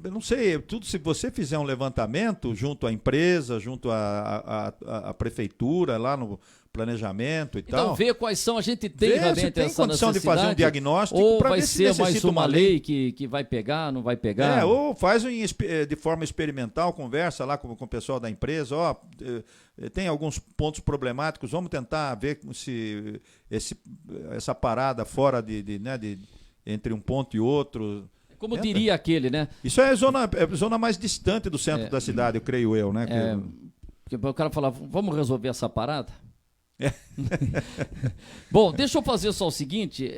C: eu não sei, tudo, se você fizer um levantamento junto à empresa, junto à prefeitura, lá no planejamento e tal.
B: Então ver quais são, a gente tem realmente
C: tem
B: essa
C: condição de fazer um diagnóstico,
B: ou
C: para
B: vai
C: ver se
B: ser mais
C: necessita
B: uma lei que vai pegar, não vai pegar.
C: Ou faz de forma experimental, conversa lá com o pessoal da empresa, tem alguns pontos problemáticos, vamos tentar ver se essa parada fora entre um ponto e outro.
B: Como diria aquele, né?
C: Isso é zona mais distante do centro da cidade, eu creio eu, né?
B: Porque o cara falava, vamos resolver essa parada? Bom, deixa eu fazer só o seguinte,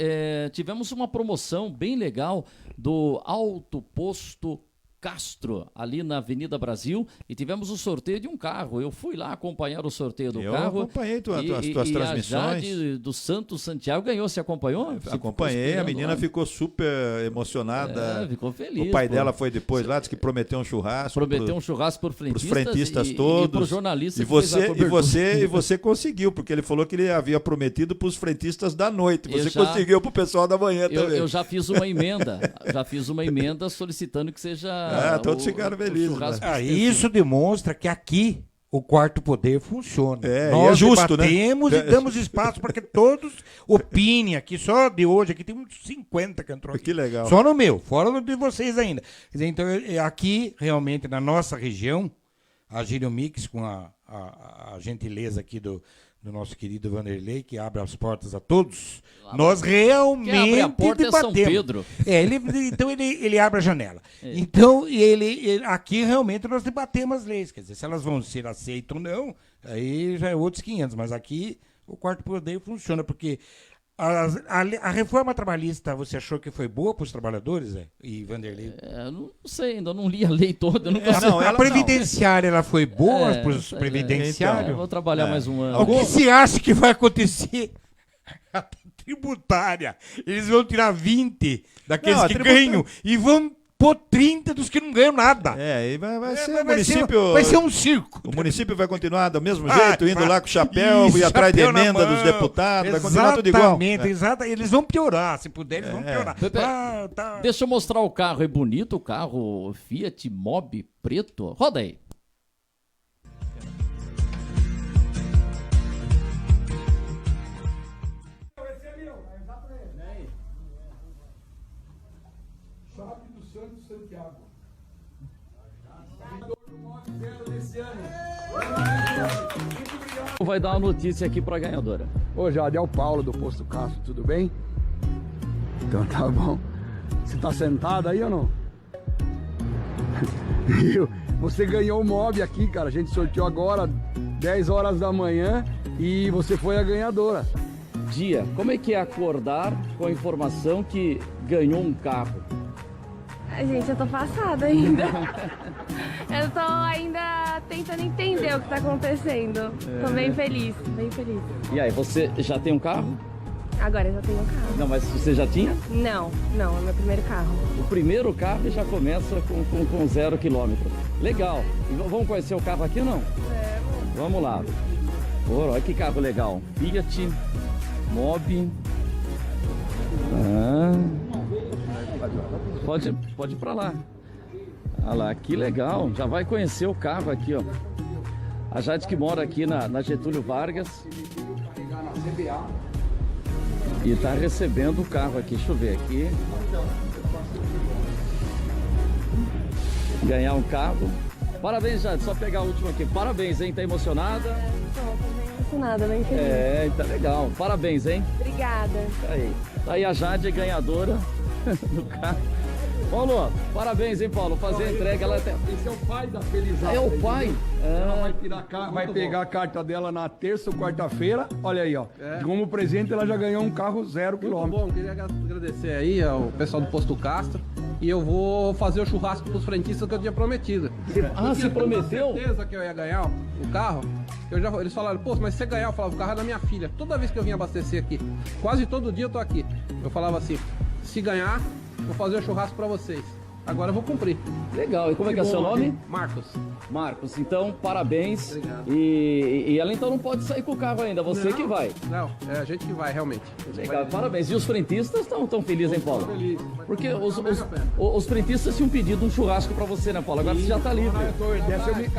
B: tivemos uma promoção bem legal do Alto Posto Castro, ali na Avenida Brasil, e tivemos o sorteio de um carro. Eu fui lá acompanhar o sorteio do carro.
C: Eu acompanhei tuas transmissões.
B: A Jade do Santos Santiago ganhou. Você acompanhou?
C: Acompanhei, a menina ficou super emocionada.
B: Ficou feliz.
C: O pai dela foi depois lá, disse que prometeu um churrasco.
B: Prometeu um churrasco para os
C: frentistas todos.
B: E para os jornalistas.
C: E você conseguiu, porque ele falou que ele havia prometido para os frentistas da noite. Você conseguiu para o pessoal da manhã também.
B: Eu já fiz uma emenda, solicitando que seja.
C: Todos ficaram felizes.
D: Né? Isso demonstra que aqui o quarto poder funciona.
C: Nós é justo,
D: debatemos, né? E damos espaço para que todos opinem aqui. Só de hoje, aqui tem uns 50 que entrou aqui.
C: Que legal.
D: Só no meu, fora no de vocês ainda. Quer dizer, então, aqui, realmente, na nossa região, a Giro Mix, com a gentileza aqui do nosso querido Vanderlei, que abre as portas a todos, nós realmente
B: quem abre a porta
D: debatemos.
B: É São Pedro.
D: Então ele abre a janela. Então, ele aqui realmente nós debatemos as leis. Quer dizer, se elas vão ser aceitas ou não, aí já é outros 500. Mas aqui o quarto poder funciona, porque a reforma trabalhista, você achou que foi boa para os trabalhadores, e Vanderlei?
B: Não sei, ainda não li a lei toda.
D: A previdenciária, ela foi boa para os previdenciários?
B: Então, eu vou trabalhar mais um ano.
D: O que você acha que vai acontecer? A tributária. Eles vão tirar 20 daqueles que ganham e vão pôr 30 dos que não ganham nada.
C: E vai ser o município.
D: Vai ser um circo.
C: O município vai continuar do mesmo jeito, indo lá com o chapéu e atrás de emenda dos deputados. Vai continuar tudo igual.
D: Exatamente. Eles vão piorar. Se puder, eles vão piorar.
B: Deixa eu mostrar o carro. É bonito o carro Fiat Mobi preto. Roda aí. Vai dar uma notícia aqui para a ganhadora.
F: Ô Jade, é o Paulo do Posto Castro, tudo bem? Então tá bom. Você tá sentado aí ou não? Você ganhou o Mob aqui, cara. A gente sorteou agora 10 horas da manhã e você foi a ganhadora.
B: Dia, como é que é acordar com a informação que ganhou um carro?
G: Gente, eu tô passada ainda. Eu tô ainda tentando entender o que tá acontecendo. Tô bem feliz, bem feliz.
B: E aí, você já tem um carro?
G: Agora eu já tenho um carro.
B: Não, mas você já tinha?
G: Não, é meu primeiro carro.
B: O primeiro carro já começa com 0 quilômetro. Legal. E vamos conhecer o carro aqui ou não? Vamos lá. Olha que carro legal. Fiat Mobi. Pode ir pra lá. Olha lá, que legal. Já vai conhecer o carro aqui, ó. A Jade que mora aqui na Getúlio Vargas. E tá recebendo o carro aqui. Deixa eu ver aqui. Ganhar um carro. Parabéns, Jade. Só pegar o último aqui. Parabéns, hein? Tá emocionada?
G: Tô bem emocionada, bem feliz.
B: Tá legal. Parabéns, hein?
G: Obrigada.
B: Tá aí a Jade, ganhadora do carro. Paulo, parabéns, hein, Paulo? Fazer a entrega.
F: Esse é o pai da Felizardo.
B: É o pai?
F: Ela vai pegar a carta dela na terça ou quarta-feira. Olha aí, ó. Como presente, ela já ganhou um carro 0 quilômetro.
H: Muito bom, queria agradecer aí ao pessoal do Posto Castro. E eu vou fazer o churrasco pros frentistas que eu tinha prometido.
B: Você prometeu?
H: Eu tinha certeza que eu ia ganhar o carro. Eles falaram, pô, mas se você ganhar, eu falava, o carro é da minha filha. Toda vez que eu vim abastecer aqui, quase todo dia eu tô aqui. Eu falava assim, se ganhar, vou fazer o churrasco pra vocês. agora eu vou cumprir.
B: Legal. E como é que é o seu nome?
H: Marcos.
B: Marcos. Então, parabéns.
H: Obrigado.
B: E ela então não pode sair com o carro ainda, você que vai.
H: Não, é a gente que vai, realmente.
B: Legal, parabéns. E os frentistas estão tão felizes, hein, Paulo?
H: Feliz.
B: Porque os frentistas tinham pedido um churrasco pra você, né, Paulo? Agora você já tá livre.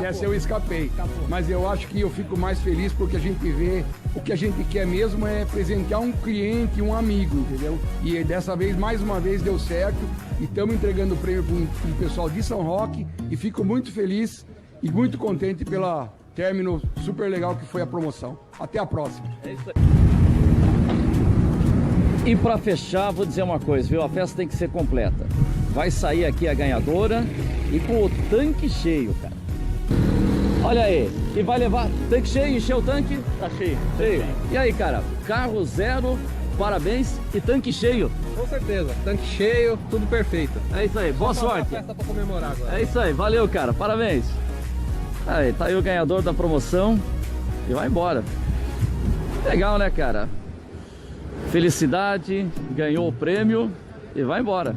F: Dessa eu escapei. Mas eu acho que eu fico mais feliz porque a gente vê, o que a gente quer mesmo é presentear um cliente, um amigo, entendeu? E dessa vez, mais uma vez, deu certo. E estamos entregando o prêmio para o pessoal de São Roque. E fico muito feliz e muito contente pelo término super legal que foi a promoção. Até a próxima.
B: É isso aí. E para fechar, vou dizer uma coisa, viu? A festa tem que ser completa. Vai sair aqui a ganhadora e com o tanque cheio, cara. Olha aí, e vai levar tanque cheio, encheu o tanque?
H: Tá cheio.
B: Cheio. E aí, cara, carro zero, parabéns e tanque cheio.
H: Com certeza, tanque cheio, tudo perfeito.
B: É isso aí, boa sorte.
H: Festa pra comemorar agora.
B: É isso aí, valeu, cara, parabéns. Aí, tá aí o ganhador da promoção e vai embora. Legal, né, cara? Felicidade, ganhou o prêmio e vai embora.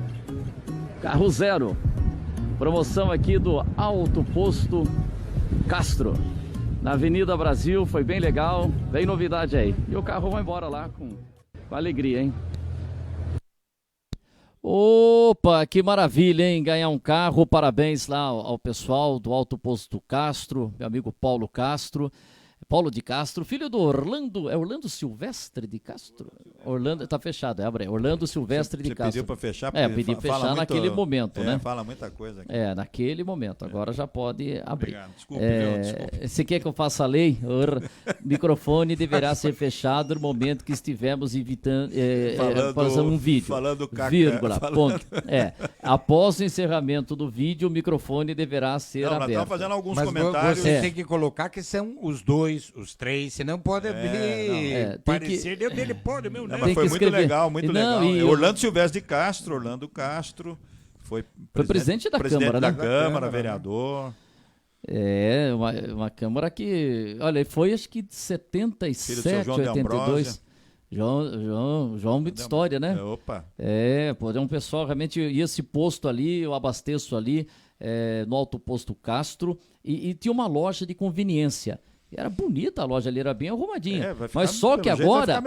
B: Carro zero. Promoção aqui do Alto Posto Castro, na Avenida Brasil, foi bem legal, bem novidade aí. E o carro vai embora lá com alegria, hein? Opa, que maravilha, hein? Ganhar um carro, parabéns lá ao pessoal do Alto Posto Castro, meu amigo Paulo Castro. Paulo de Castro, filho do Orlando, é Orlando Silvestre de Castro? Orlando, tá fechado, abre aí, Orlando Silvestre de Castro.
C: Você pediu para fechar?
B: Pedi pra fechar naquele momento, né?
C: Fala muita coisa aqui.
B: Naquele momento, agora já pode abrir.
C: Obrigado. Desculpe, desculpe.
B: Você quer que eu faça a lei? Microfone deverá ser fechado no momento que estivermos evitando, fazendo um vídeo.
C: Falando caca.
B: Vírgula, ponto. Após o encerramento do vídeo, o microfone deverá ser
C: aberto. Nós estamos fazendo alguns comentários.
D: Você tem que colocar que são os dois, os três, senão pode parecer dele pode, meu
C: não. Mas foi muito legal, muito legal. Orlando Silvestre de Castro, Orlando Castro, foi
B: presidente da Câmara,
C: da Câmara, vereador.
B: Uma Câmara que, olha, foi acho que de 77,
C: João
B: 82. João, muita história, né?
C: Opa.
B: É um pessoal realmente, e esse posto ali, eu abasteço ali no Alto Posto Castro, e tinha uma loja de conveniência. Era bonita a loja ali, era bem arrumadinha. Mas só que agora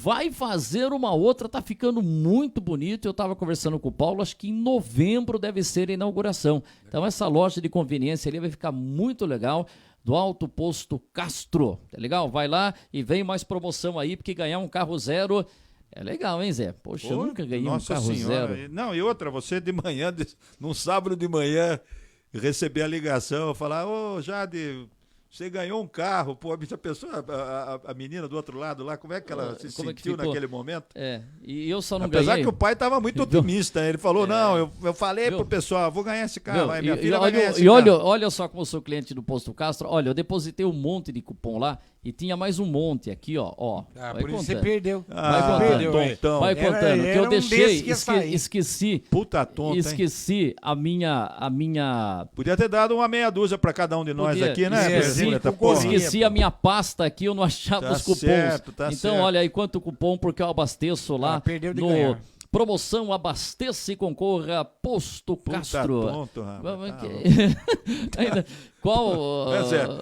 B: vai fazer uma outra, tá ficando muito bonito. Eu tava conversando com o Paulo, acho que em novembro deve ser a inauguração. Então essa loja de conveniência ali vai ficar muito legal, do Alto Posto Castro. Tá legal? Vai lá e vem mais promoção aí, porque ganhar um carro zero é legal, hein, Zé? Poxa, eu nunca ganhei um carro zero.
C: Não, e outra, você de manhã, num sábado de manhã, receber a ligação, falar, Jade, você ganhou um carro, pô, a pessoa, a menina do outro lado lá, como é que ela se sentiu naquele momento?
B: E eu só não
C: ganhei. Apesar que o pai estava muito otimista, ele falou, eu falei pro pessoal, vou ganhar esse carro, minha filha vai ganhar esse carro.
B: Olha só como eu sou cliente do Posto Castro, olha, eu depositei um monte de cupom lá, e tinha mais um monte aqui, ó.
D: Por isso você perdeu.
B: Vai contando, que eu deixei, esqueci.
C: Puta tonto,
B: esqueci a minha...
C: Podia ter dado uma meia dúzia pra cada um de nós aqui, né?
B: Esqueci a minha pasta aqui, eu não achava os cupons. Então, olha aí quanto cupom, porque eu abasteço lá no... Promoção Abasteça e Concorra Posto Castro.
C: Tonto, rapaz.
B: Qual?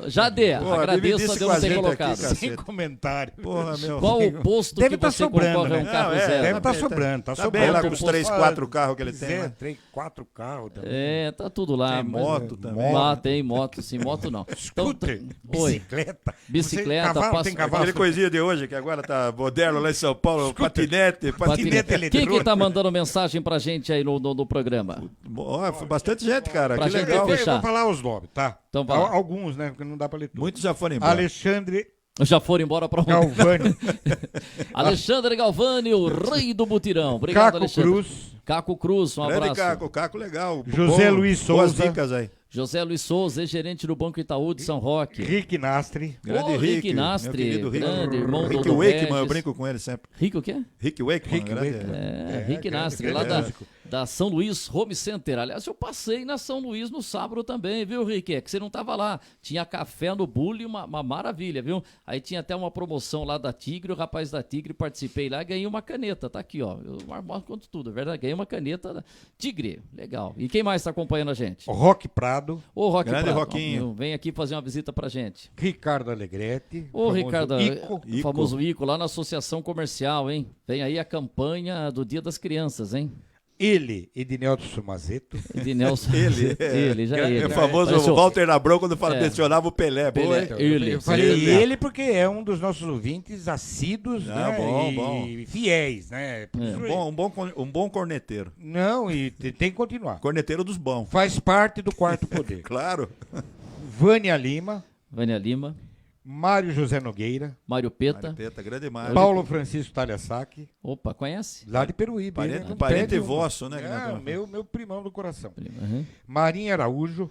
B: Jade, agradeço a Deus não ter colocado.
D: Sem comentário.
C: Porra, meu.
B: Qual o posto
D: deve
B: que você concorre a um carro zero?
D: Deve estar sobrando. Tá
C: sobrando. Bem lá com os 3, 4 carros que ele tem.
D: 3, 4 carros também.
B: Tá tudo lá.
C: Tem moto também.
B: Tem moto, sim, moto não.
D: Scooter, bicicleta.
B: Bicicleta,
C: tem cavalo. Aquele coisinha de hoje, que agora tá moderno lá em São Paulo, patinete eletrônico.
B: Quem que tá mandando mensagem pra gente aí no programa?
C: Foi bastante gente, cara.
B: Pra
C: que
B: gente
C: legal.
B: fechar.
D: Eu vou falar os nomes, tá?
B: Então vai lá.
D: Alguns, né? Porque não dá pra ler tudo.
C: Muitos já foram embora.
D: Alexandre...
B: Já foram embora pra onde?
D: Galvani.
B: Alexandre Galvani, o rei do mutirão. Obrigado,
D: Caco
B: Alexandre.
D: Cruz.
B: Caco Cruz, um abraço.
C: Caco legal.
D: José Luiz Souza.
C: Boas dicas aí.
B: José Luiz Souza, gerente do Banco Itaú de São Roque.
D: Rick Nastri.
C: Grande
B: Rick Nastri, grande irmão do
C: Rick Wakeman, eu brinco com ele sempre.
B: Rick o quê?
C: Rick Wakeman.
B: Rick Nastri, lá da São Luís Home Center. Aliás, eu passei na São Luís no sábado também, viu, Rick? É que você não tava lá. Tinha café no bule, uma maravilha, viu? Aí tinha até uma promoção lá da Tigre, o rapaz da Tigre, participei lá, ganhei uma caneta, tá aqui, ó. Eu conto tudo, é verdade? Ganhei uma caneta da Tigre, legal. E quem mais tá acompanhando a gente?
D: O Roque Prado.
B: Ô, Roque
C: Grande
B: Prado,
C: Roquinho.
B: vem aqui fazer uma visita pra gente.
D: Ricardo Alegrete.
B: Ô,
D: famoso
B: Ricardo,
D: Ico.
B: o famoso Ico, lá na Associação Comercial, hein? Vem aí a campanha do Dia das Crianças, hein?
D: Ele, Edinelson Sumazeto.
B: Ednelson.
C: Ele,
B: ele.
C: É o famoso
B: Parece
C: Walter Nabrão quando mencionava o Pelé. Boa, hein?
B: Ele.
D: Eu falei ele porque é um dos nossos ouvintes assíduos, né?
C: Bom.
D: E fiéis, né? Por isso
C: Um bom corneteiro.
D: Não, e tem que continuar.
C: Corneteiro dos bons.
D: Faz parte do quarto poder.
C: Claro.
D: Vânia Lima,
B: Vânia Lima,
D: Mário José Nogueira,
B: Mário Peta.
C: Peta, grande Mário.
D: Paulo Francisco Talhasac,
B: Opa, conhece?
D: lá de Peruíbe.
C: Parente vosso, né?
D: Meu primão do coração.
B: Uhum.
D: Marinha Araújo,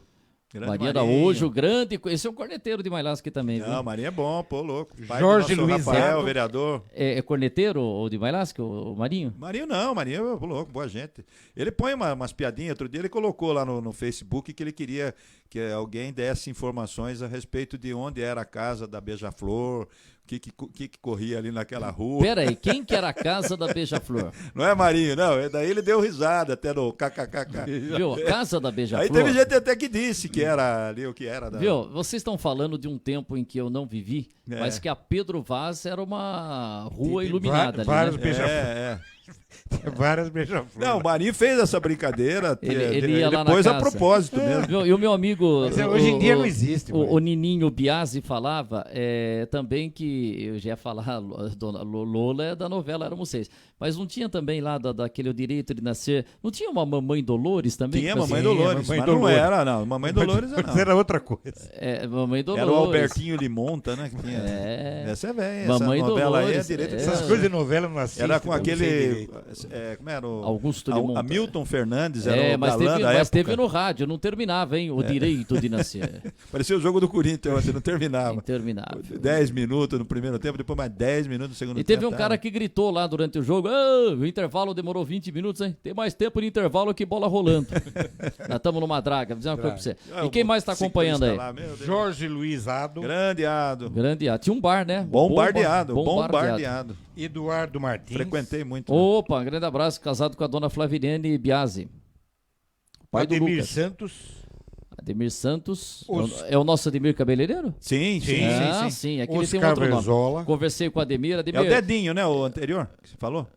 C: Grande
B: Maria Araújo, grande. Esse é um corneteiro de Mailasca aqui também, viu?
C: Não, Marinho é bom, pô, louco. Pai
D: Jorge
C: do nosso
D: Luiz
C: Rafael,
D: Zago.
C: vereador.
B: É corneteiro ou de Mailasca, o Marinho?
C: Marinho não, Marinho é louco, boa gente. Ele põe umas piadinhas. Outro dia ele colocou lá no Facebook que ele queria que alguém desse informações a respeito de onde era a casa da Beija-Flor, o que corria ali naquela rua.
B: Pera aí, quem que era a casa da Beija-Flor?
C: Não é Marinho, não. Daí ele deu risada até no kkkk.
B: Viu? A casa da Beija-Flor.
C: Aí teve gente até que disse que era ali o que era.
B: Viu? Vocês estão falando de um tempo em que eu não vivi, mas que a Pedro Vaz era uma rua iluminada
D: vários
B: ali, né?
D: beija-flores. Várias beija-flores.
C: Não, o Marinho fez essa brincadeira.
B: Ele ia lá na
C: depois a
B: casa.
C: propósito mesmo.
B: Viu? E o meu amigo...
D: Mas hoje em dia não existe.
B: O Nininho Biasi falava também que, eu já ia falar, Dona Lola é da novela Éramos Seis, mas não tinha também lá daquele O Direito de Nascer, não tinha uma Mamãe Dolores também?
C: Tinha
B: que
C: Mamãe
B: fazia-
C: Dolores,
D: Mamãe
C: mas
D: Dolores.
C: não era, não. Mamãe Dolores
D: Mas
C: não.
D: era outra coisa.
B: Mamãe Dolores.
C: Era o Albertinho Limonta, né? Que tinha. Essa é velha. Essa
B: Mamãe
C: novela aí é
B: Dolores,
C: direito de
D: Essas coisas de novela não assistem.
C: Era com
D: não sei
C: aquele.
D: direito.
C: Como era o.
B: Augusto Limonta.
C: Hamilton Fernandes era o
B: mas
C: galã
B: teve,
C: da
B: mas
C: época.
B: teve no rádio, não terminava, hein? O Direito de Nascer.
C: Parecia o jogo do Corinthians ontem, não terminava.
B: Interminável.
C: 10 minutos no primeiro tempo, depois mais 10 minutos no segundo tempo.
B: E teve um cara que gritou lá durante o jogo: o intervalo demorou 20 minutos, hein? Tem mais tempo de intervalo que bola rolando. Nós estamos numa draga, vou dizer uma coisa pra você. E quem mais tá acompanhando aí?
C: Lá, meu Deus.
D: Jorge Luiz Ado,
C: Grande Ado.
B: Grande Tinha um bar, né?
C: Bombardeado.
B: Bombardeado.
D: Eduardo Martins.
C: Frequentei muito.
B: Opa, um grande abraço, casado com a dona Flaviniane Biasi. Pai do
D: Ademir
B: Lucas.
D: Santos.
B: Ademir Santos.
D: Os-
B: É o nosso Ademir Cabeleireiro?
C: Sim.
B: Sim. Aqui ele tem um
D: Oscar
B: outro nome.
D: Verzola.
B: Conversei com o Ademir.
C: É
B: Ademir...
C: o Dedinho, né? O anterior que você falou?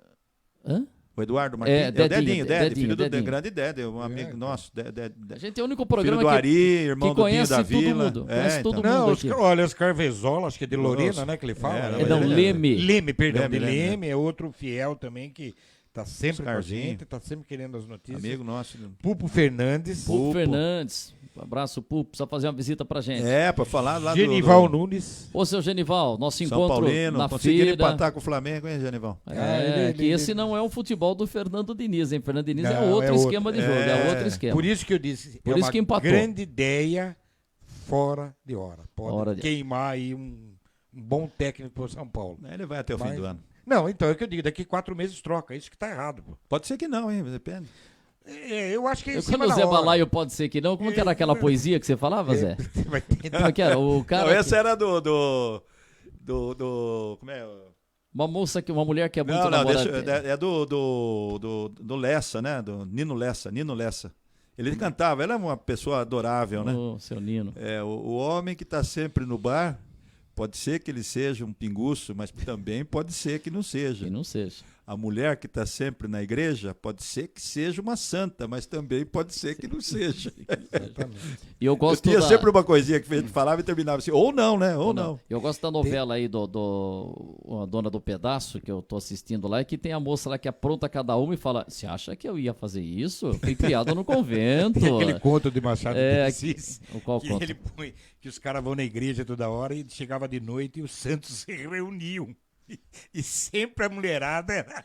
B: Hã?
C: O Eduardo Martins.
B: É,
C: o Dedinho,
B: Dedinho,
C: filho do
B: Dedinho.
C: grande Dede, um amigo nosso.
B: A gente é o único
C: Filho
B: programa
C: do
B: que...
C: Ari, irmão
B: que
C: do Pinho
B: conhece
C: da
B: todo
C: Vila.
B: mundo, conhece todo mundo.
D: Não,
B: aqui.
D: olha, Oscar Verzola, acho que é de Lorena,
C: Nossa.
D: né, que ele fala.
C: É,
D: né?
B: Não, Leme.
D: Leme, perdão,
C: Leme,
D: de
C: Leme,
D: Leme, é outro fiel também que tá sempre com a
C: Oscarzinho.
D: gente, tá sempre querendo as notícias.
C: Amigo nosso.
D: Pupo Fernandes,
B: Pupo Fernandes. Um abraço, Pupo. Precisa fazer uma visita pra gente.
C: Pra falar lá
D: Genival
C: do
D: Nunes.
B: Ô, seu Genival, nosso
C: São
B: encontro
C: Paulino.
B: na
C: Conseguiram
B: feira.
C: empatar com o Flamengo, hein, Genival?
B: Que esse não é um futebol do Fernando Diniz, hein? Fernando Diniz é
D: Não,
B: outro
D: é outro.
B: esquema de jogo, é outro esquema.
D: Por isso que eu disse,
B: Por
D: é
B: isso
D: uma
B: que empatou.
D: grande ideia fora de hora. Pode
B: Hora de-
D: queimar aí um bom técnico pro São Paulo.
C: Ele vai até o fim
D: Mas-
C: do ano.
D: Não, então é o que eu digo, daqui 4 meses troca, isso que tá errado. Pô.
C: Pode ser que não, hein? Depende.
D: Eu acho que é em cima
B: Quando o
D: da
B: Zé
D: hora.
B: Balaio pode ser que não, como que era aquela poesia que você falava, Zé?
D: Vai ter-
B: Como que era? O cara
C: Não,
B: que-
C: essa era do como é?
B: uma mulher que é muito
C: Não,
B: namorada.
C: é do Lessa, né? Do Nino Lessa. Ele cantava, ele é uma pessoa adorável, né?
B: Ô, seu Nino.
C: O homem que está sempre no bar, pode ser que ele seja um pinguço, mas também pode ser que não seja.
B: Que não seja.
C: A mulher que está sempre na igreja, pode ser que seja uma santa, mas também pode ser que não seja.
B: E eu gosto
C: tinha
B: da...
C: sempre uma coisinha que a gente falava e terminava assim, ou não, né? Ou não.
B: Eu gosto da novela aí a Dona do Pedaço, que eu tô assistindo lá, e que tem a moça lá que apronta cada uma e fala: você acha que eu ia fazer isso? Eu fui criado no convento.
D: Tem aquele conto de Machado de Assis,
B: O qual
D: que
B: conto?
D: ele põe que os caras vão na igreja toda hora e chegava de noite e os santos se reuniam. E sempre a mulherada era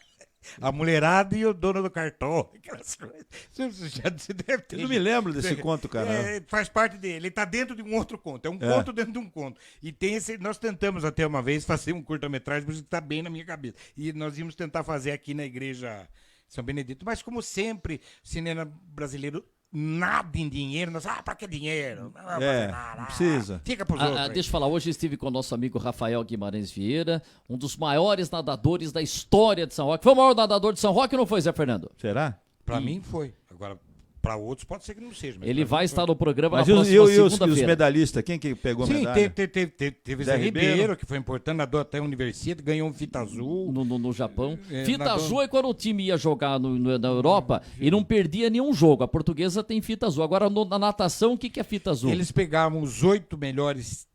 D: a mulherada e o dono do cartão, aquelas coisas. Você deve ter.
C: Eu não me lembro desse conto, cara.
D: Faz parte dele. Ele está dentro de um outro conto. É um conto dentro de um conto. E tem esse. Nós tentamos até uma vez fazer um curta-metragem, por isso que está bem na minha cabeça. E nós íamos tentar fazer aqui na igreja São Benedito. Mas como sempre, cinema brasileiro nada em dinheiro. Nós, pra que dinheiro? Não vai fazer nada.
C: Não precisa.
D: Fica pros outros.
B: Deixa eu falar, hoje eu estive com o nosso amigo Rafael Guimarães Vieira, um dos maiores nadadores da história de São Roque. Foi o maior nadador de São Roque ou não foi, Zé Fernando?
C: Será?
D: Pra mim foi. Agora, pra outros pode ser que não seja.
B: Ele vai estar no programa
C: Mas
B: na próxima
C: os
B: segunda-feira.
C: medalhistas? Quem que pegou a
D: Sim,
C: medalha?
D: teve Zé Ribeiro, que foi importante, nadou até a Universidade, ganhou um fita azul.
B: No Japão.
D: É,
B: Fita
D: nadou-
B: azul é quando o time ia jogar na Europa e não perdia nenhum jogo. A portuguesa tem fita azul. Agora, na natação, o que é fita azul?
D: Eles pegavam os 8 melhores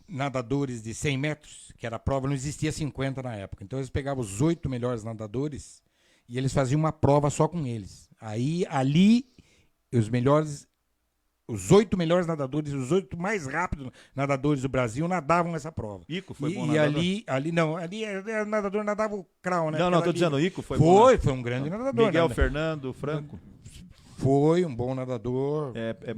D: nadadores de 100 metros, que era a prova, não existia 50 na época. Então eles pegavam os 8 melhores nadadores e eles faziam uma prova só com eles. Aí, ali, os 8 melhores nadadores, os 8 mais rápidos nadadores do Brasil nadavam essa prova.
C: Ico foi bom
D: E
C: nadador?
D: ali o nadador nadava o crawl, né?
C: Não,
D: Aquela
C: tô
D: ali-
C: dizendo, Ico foi bom.
D: Foi um grande nadador.
C: Miguel
D: né?
C: Fernando Franco.
D: Foi um bom nadador.
C: É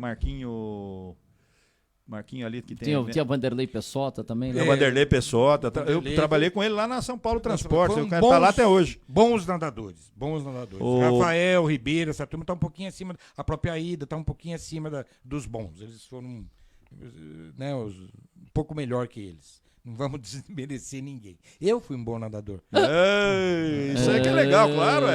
C: Marquinho ali que tem.
B: Tinha Vanderlei Pessota também, né?
C: É o Vanderlei Pessota.
D: Vanderlei.
C: Eu trabalhei com ele lá na São Paulo Transporte.
D: Foram
C: O cara tá lá até hoje.
D: Bons nadadores.
C: O-
D: Rafael, Ribeiro, essa turma tá um pouquinho acima. A própria Ida tá um pouquinho acima dos bons. Eles foram um pouco melhor que eles. Não vamos desmerecer ninguém. Eu fui um bom nadador.
C: Isso aí que é legal, claro.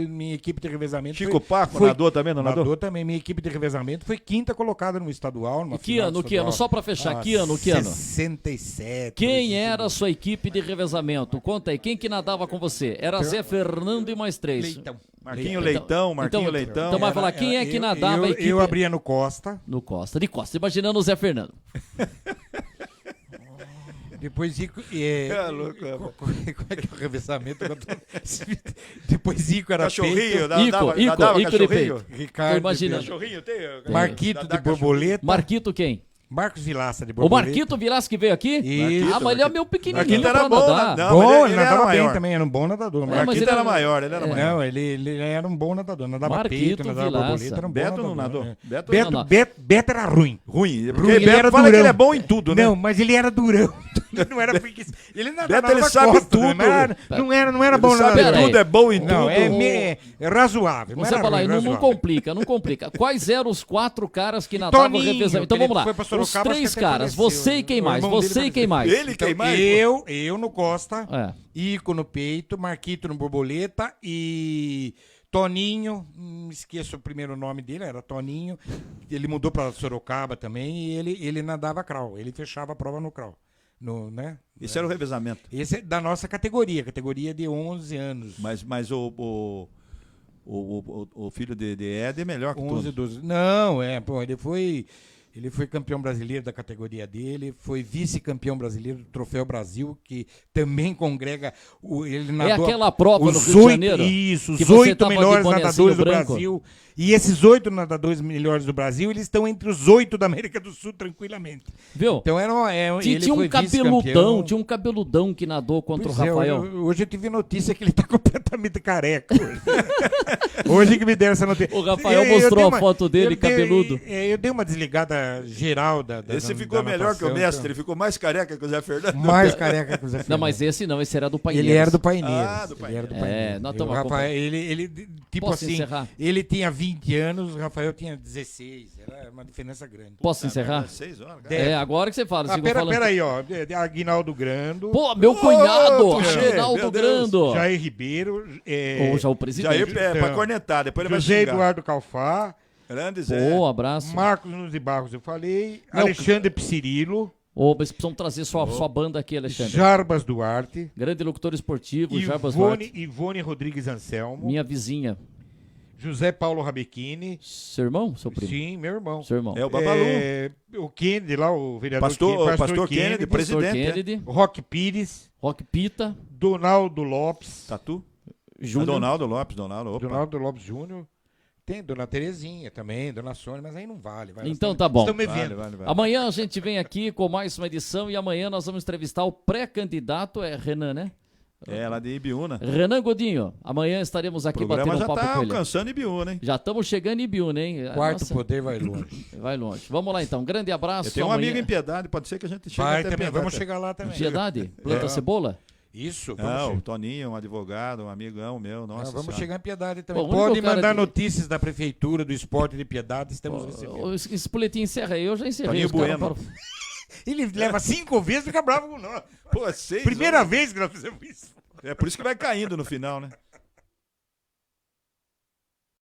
D: Minha equipe de revezamento.
C: Chico Paco nadou também, não nadou?
D: Nadou também. Minha equipe de revezamento foi 5ª colocada no estadual.
B: E que ano? Só pra fechar, que ano?
D: 67.
B: Quem era a sua equipe de revezamento? Conta aí, quem que nadava com você? Era Zé Fernando e mais 3.
D: Leitão.
C: Marquinho Leitão.
B: Então vai falar, quem é que nadava a equipe?
D: Eu abria no Costa.
B: No Costa, de Costa, imaginando o Zé Fernando.
D: Depois Zico.
C: louco,
D: Como é que é o revezamento? Depois Zico era
C: Cachorrinho,
D: peito.
C: nadava
B: Ico de
C: cachorrinho.
B: peito. Tô
D: Ricardo.
B: imaginando.
C: Cachorrinho tem?
D: Marquito de
C: Nadar
D: borboleta.
B: Marquito quem?
D: Marcos Vilaça de
B: O
D: borboleta.
B: Marquito Vilas que veio aqui?
D: Isso.
B: Mas ele é meu pequenininho
C: Marquito era
B: pra
C: bom,
B: nadar.
C: né? Não,
D: Bom,
C: mas
D: ele
C: ele era
D: nadava bem
C: maior.
D: também, era um bom nadador.
B: mas
C: Marquito
B: ele
C: era
B: era-
C: maior, ele era maior.
D: Não, ele era um bom nadador. Nadava
B: Marquito
D: peito, nadava
B: Vilaça.
D: borboleta, era um bom
C: Beto
D: nadador.
C: não nadou?
D: É.
C: Beto
B: não.
D: Beto era ruim.
C: Ruim. Porque
D: Ruim, ele
C: Beto
D: era
C: fala
D: durão.
C: que ele é bom em tudo, né?
D: Não, mas ele era durão. Não era porque ele nadava
C: Beto, ele
D: na
C: sabe
D: costa,
C: tudo.
D: Não era bom
C: Ele sabe
D: nadador.
C: tudo, é bom em
D: Não,
C: tudo.
D: é razoável. Não
B: Você
D: era
B: fala aí,
D: ruim,
B: não
D: razoável.
B: complica. Quais eram os 4 caras que nadavam o
D: Toninho,
B: revezamento? Então
D: que ele
B: vamos lá.
D: foi pra
B: Os
D: Sorocaba,
B: 3
D: acho que até
B: caras,
D: faleceu.
B: você e quem
D: O
B: mais?
D: irmão dele
B: Você e quem mais?
C: Ele quem mais?
D: Eu no Costa,
B: É.
D: Ico no peito, Marquito no borboleta e Toninho, esqueço o primeiro nome dele, era Toninho. Ele mudou pra Sorocaba também e ele nadava crawl, ele fechava a prova no crawl. Né?
C: Isso era o revezamento.
D: Esse é da nossa categoria de 11 anos.
C: Mas o filho de Ed é melhor que
D: 11,
C: todos.
D: 12. Não, ele foi campeão brasileiro da categoria dele, foi vice-campeão brasileiro do Troféu Brasil, que também congrega ele nadou
B: aquela prova no
D: os
B: Rio de
D: 8,
B: Janeiro?
D: Isso,
B: Que
D: os
B: você
D: 8
B: tava de
D: melhores
B: bonezinho
D: nadadores do
B: branco?
D: Brasil. E esses 8 nadadores melhores do Brasil, eles estão entre os 8 da América do Sul tranquilamente.
B: Viu?
D: Então ele
B: Tinha
D: foi
B: um cabeludão,
D: vice-campeão.
B: tinha um cabeludão que nadou contra
D: Pois
B: o
D: é,
B: Rafael.
D: hoje eu tive notícia que ele tá completamente careca. Hoje que me deram essa notícia.
B: O Rafael
D: Eu
B: mostrou
D: dei
B: a foto dele, cabeludo.
D: Eu dei uma desligada geral da
C: Esse ficou melhor que o mestre, ele ficou mais careca que o Zé Fernando.
D: Mais careca que o Zé Fernando.
B: Não, mas esse era do Paineiros.
D: Ele era do Paineiros.
C: Ah, do
D: Ele era do
B: Paineiros.
D: Paineiros.
B: nós
D: E o
B: estamos
D: Rafael, ele tipo
B: Posso
D: assim,
B: encerrar?
D: ele tinha 20 anos, o Rafael tinha 16. Era uma diferença grande.
B: Posso encerrar?
C: 6 horas, cara.
B: É, agora que você fala. sigo falando.
D: Peraí, ó. Aguinaldo Grando.
B: Pô, meu cunhado,
C: Tuxê,
B: Aguinaldo
C: meu Deus.
B: Grando.
D: Jair Ribeiro.
B: Ou já o presidente.
C: Jair pra cornetar, depois ele vai
D: José
C: xingar.
D: Eduardo Calfá.
C: Grande Zé.
B: Pô, abraço.
D: Marcos Nunes de Barros, eu falei.
B: Não,
D: Alexandre Psirilo.
B: Ô, mas precisamos trazer sua banda aqui, Alexandre.
D: Jarbas Duarte.
B: Grande locutor esportivo, Jarbas Duarte.
D: Ivone Rodrigues Anselmo.
B: Minha vizinha.
D: José Paulo Rabechini.
B: Seu irmão? Seu primo?
D: Sim, meu irmão.
B: Seu irmão.
C: É o Babalu.
D: O Kennedy lá, o vereador
C: Pastor Kennedy,
B: Pastor
C: presidente.
B: Kennedy,
D: Roque Pires.
B: Rock Pita,
D: Donaldo Lopes.
C: Tatu.
B: Júnior.
C: Donaldo Lopes. Opa.
D: Donaldo Lopes Júnior. Tem Dona Terezinha também, Dona Sônia, mas aí não vale.
B: Então tá bom.
D: Estão me vendo.
C: Vale.
B: Amanhã a gente vem aqui com mais uma edição e amanhã nós vamos entrevistar o pré-candidato, Renan, né?
C: É, lá de Ibiúna.
B: Renan Godinho. Amanhã estaremos
C: O
B: aqui
C: programa
B: batendo
C: já
B: um papo
C: tá
B: com ele.
C: alcançando Ibiúna, hein?
B: Já estamos chegando em Ibiúna, hein?
D: Quarto
B: Nossa,
D: poder vai longe.
B: vai longe. Vamos lá então. Grande abraço.
C: Eu tenho um
B: amanhã.
C: amigo em Piedade, pode ser que a gente chegue
D: Vai
C: até
D: também,
C: Piedade.
D: vamos chegar lá também.
B: Piedade? Planta cebola?
D: Isso,
C: Não, o Toninho, um advogado, um amigão meu, nossa.
D: Vamos
C: senhora.
D: chegar em Piedade também.
B: Bom, o único
D: Pode
B: cara
D: mandar
B: que-
D: notícias da prefeitura, do esporte de Piedade, estamos recebendo.
B: Ô, esse boletim encerra aí, eu já encerrei.
C: Toninho
B: os caras
C: Bueno.
B: param-
D: Ele leva 5 vezes e fica bravo com nós.
C: Pô, 6
D: Primeira
C: horas.
D: vez que nós fizemos isso.
C: É por isso que vai caindo no final, né?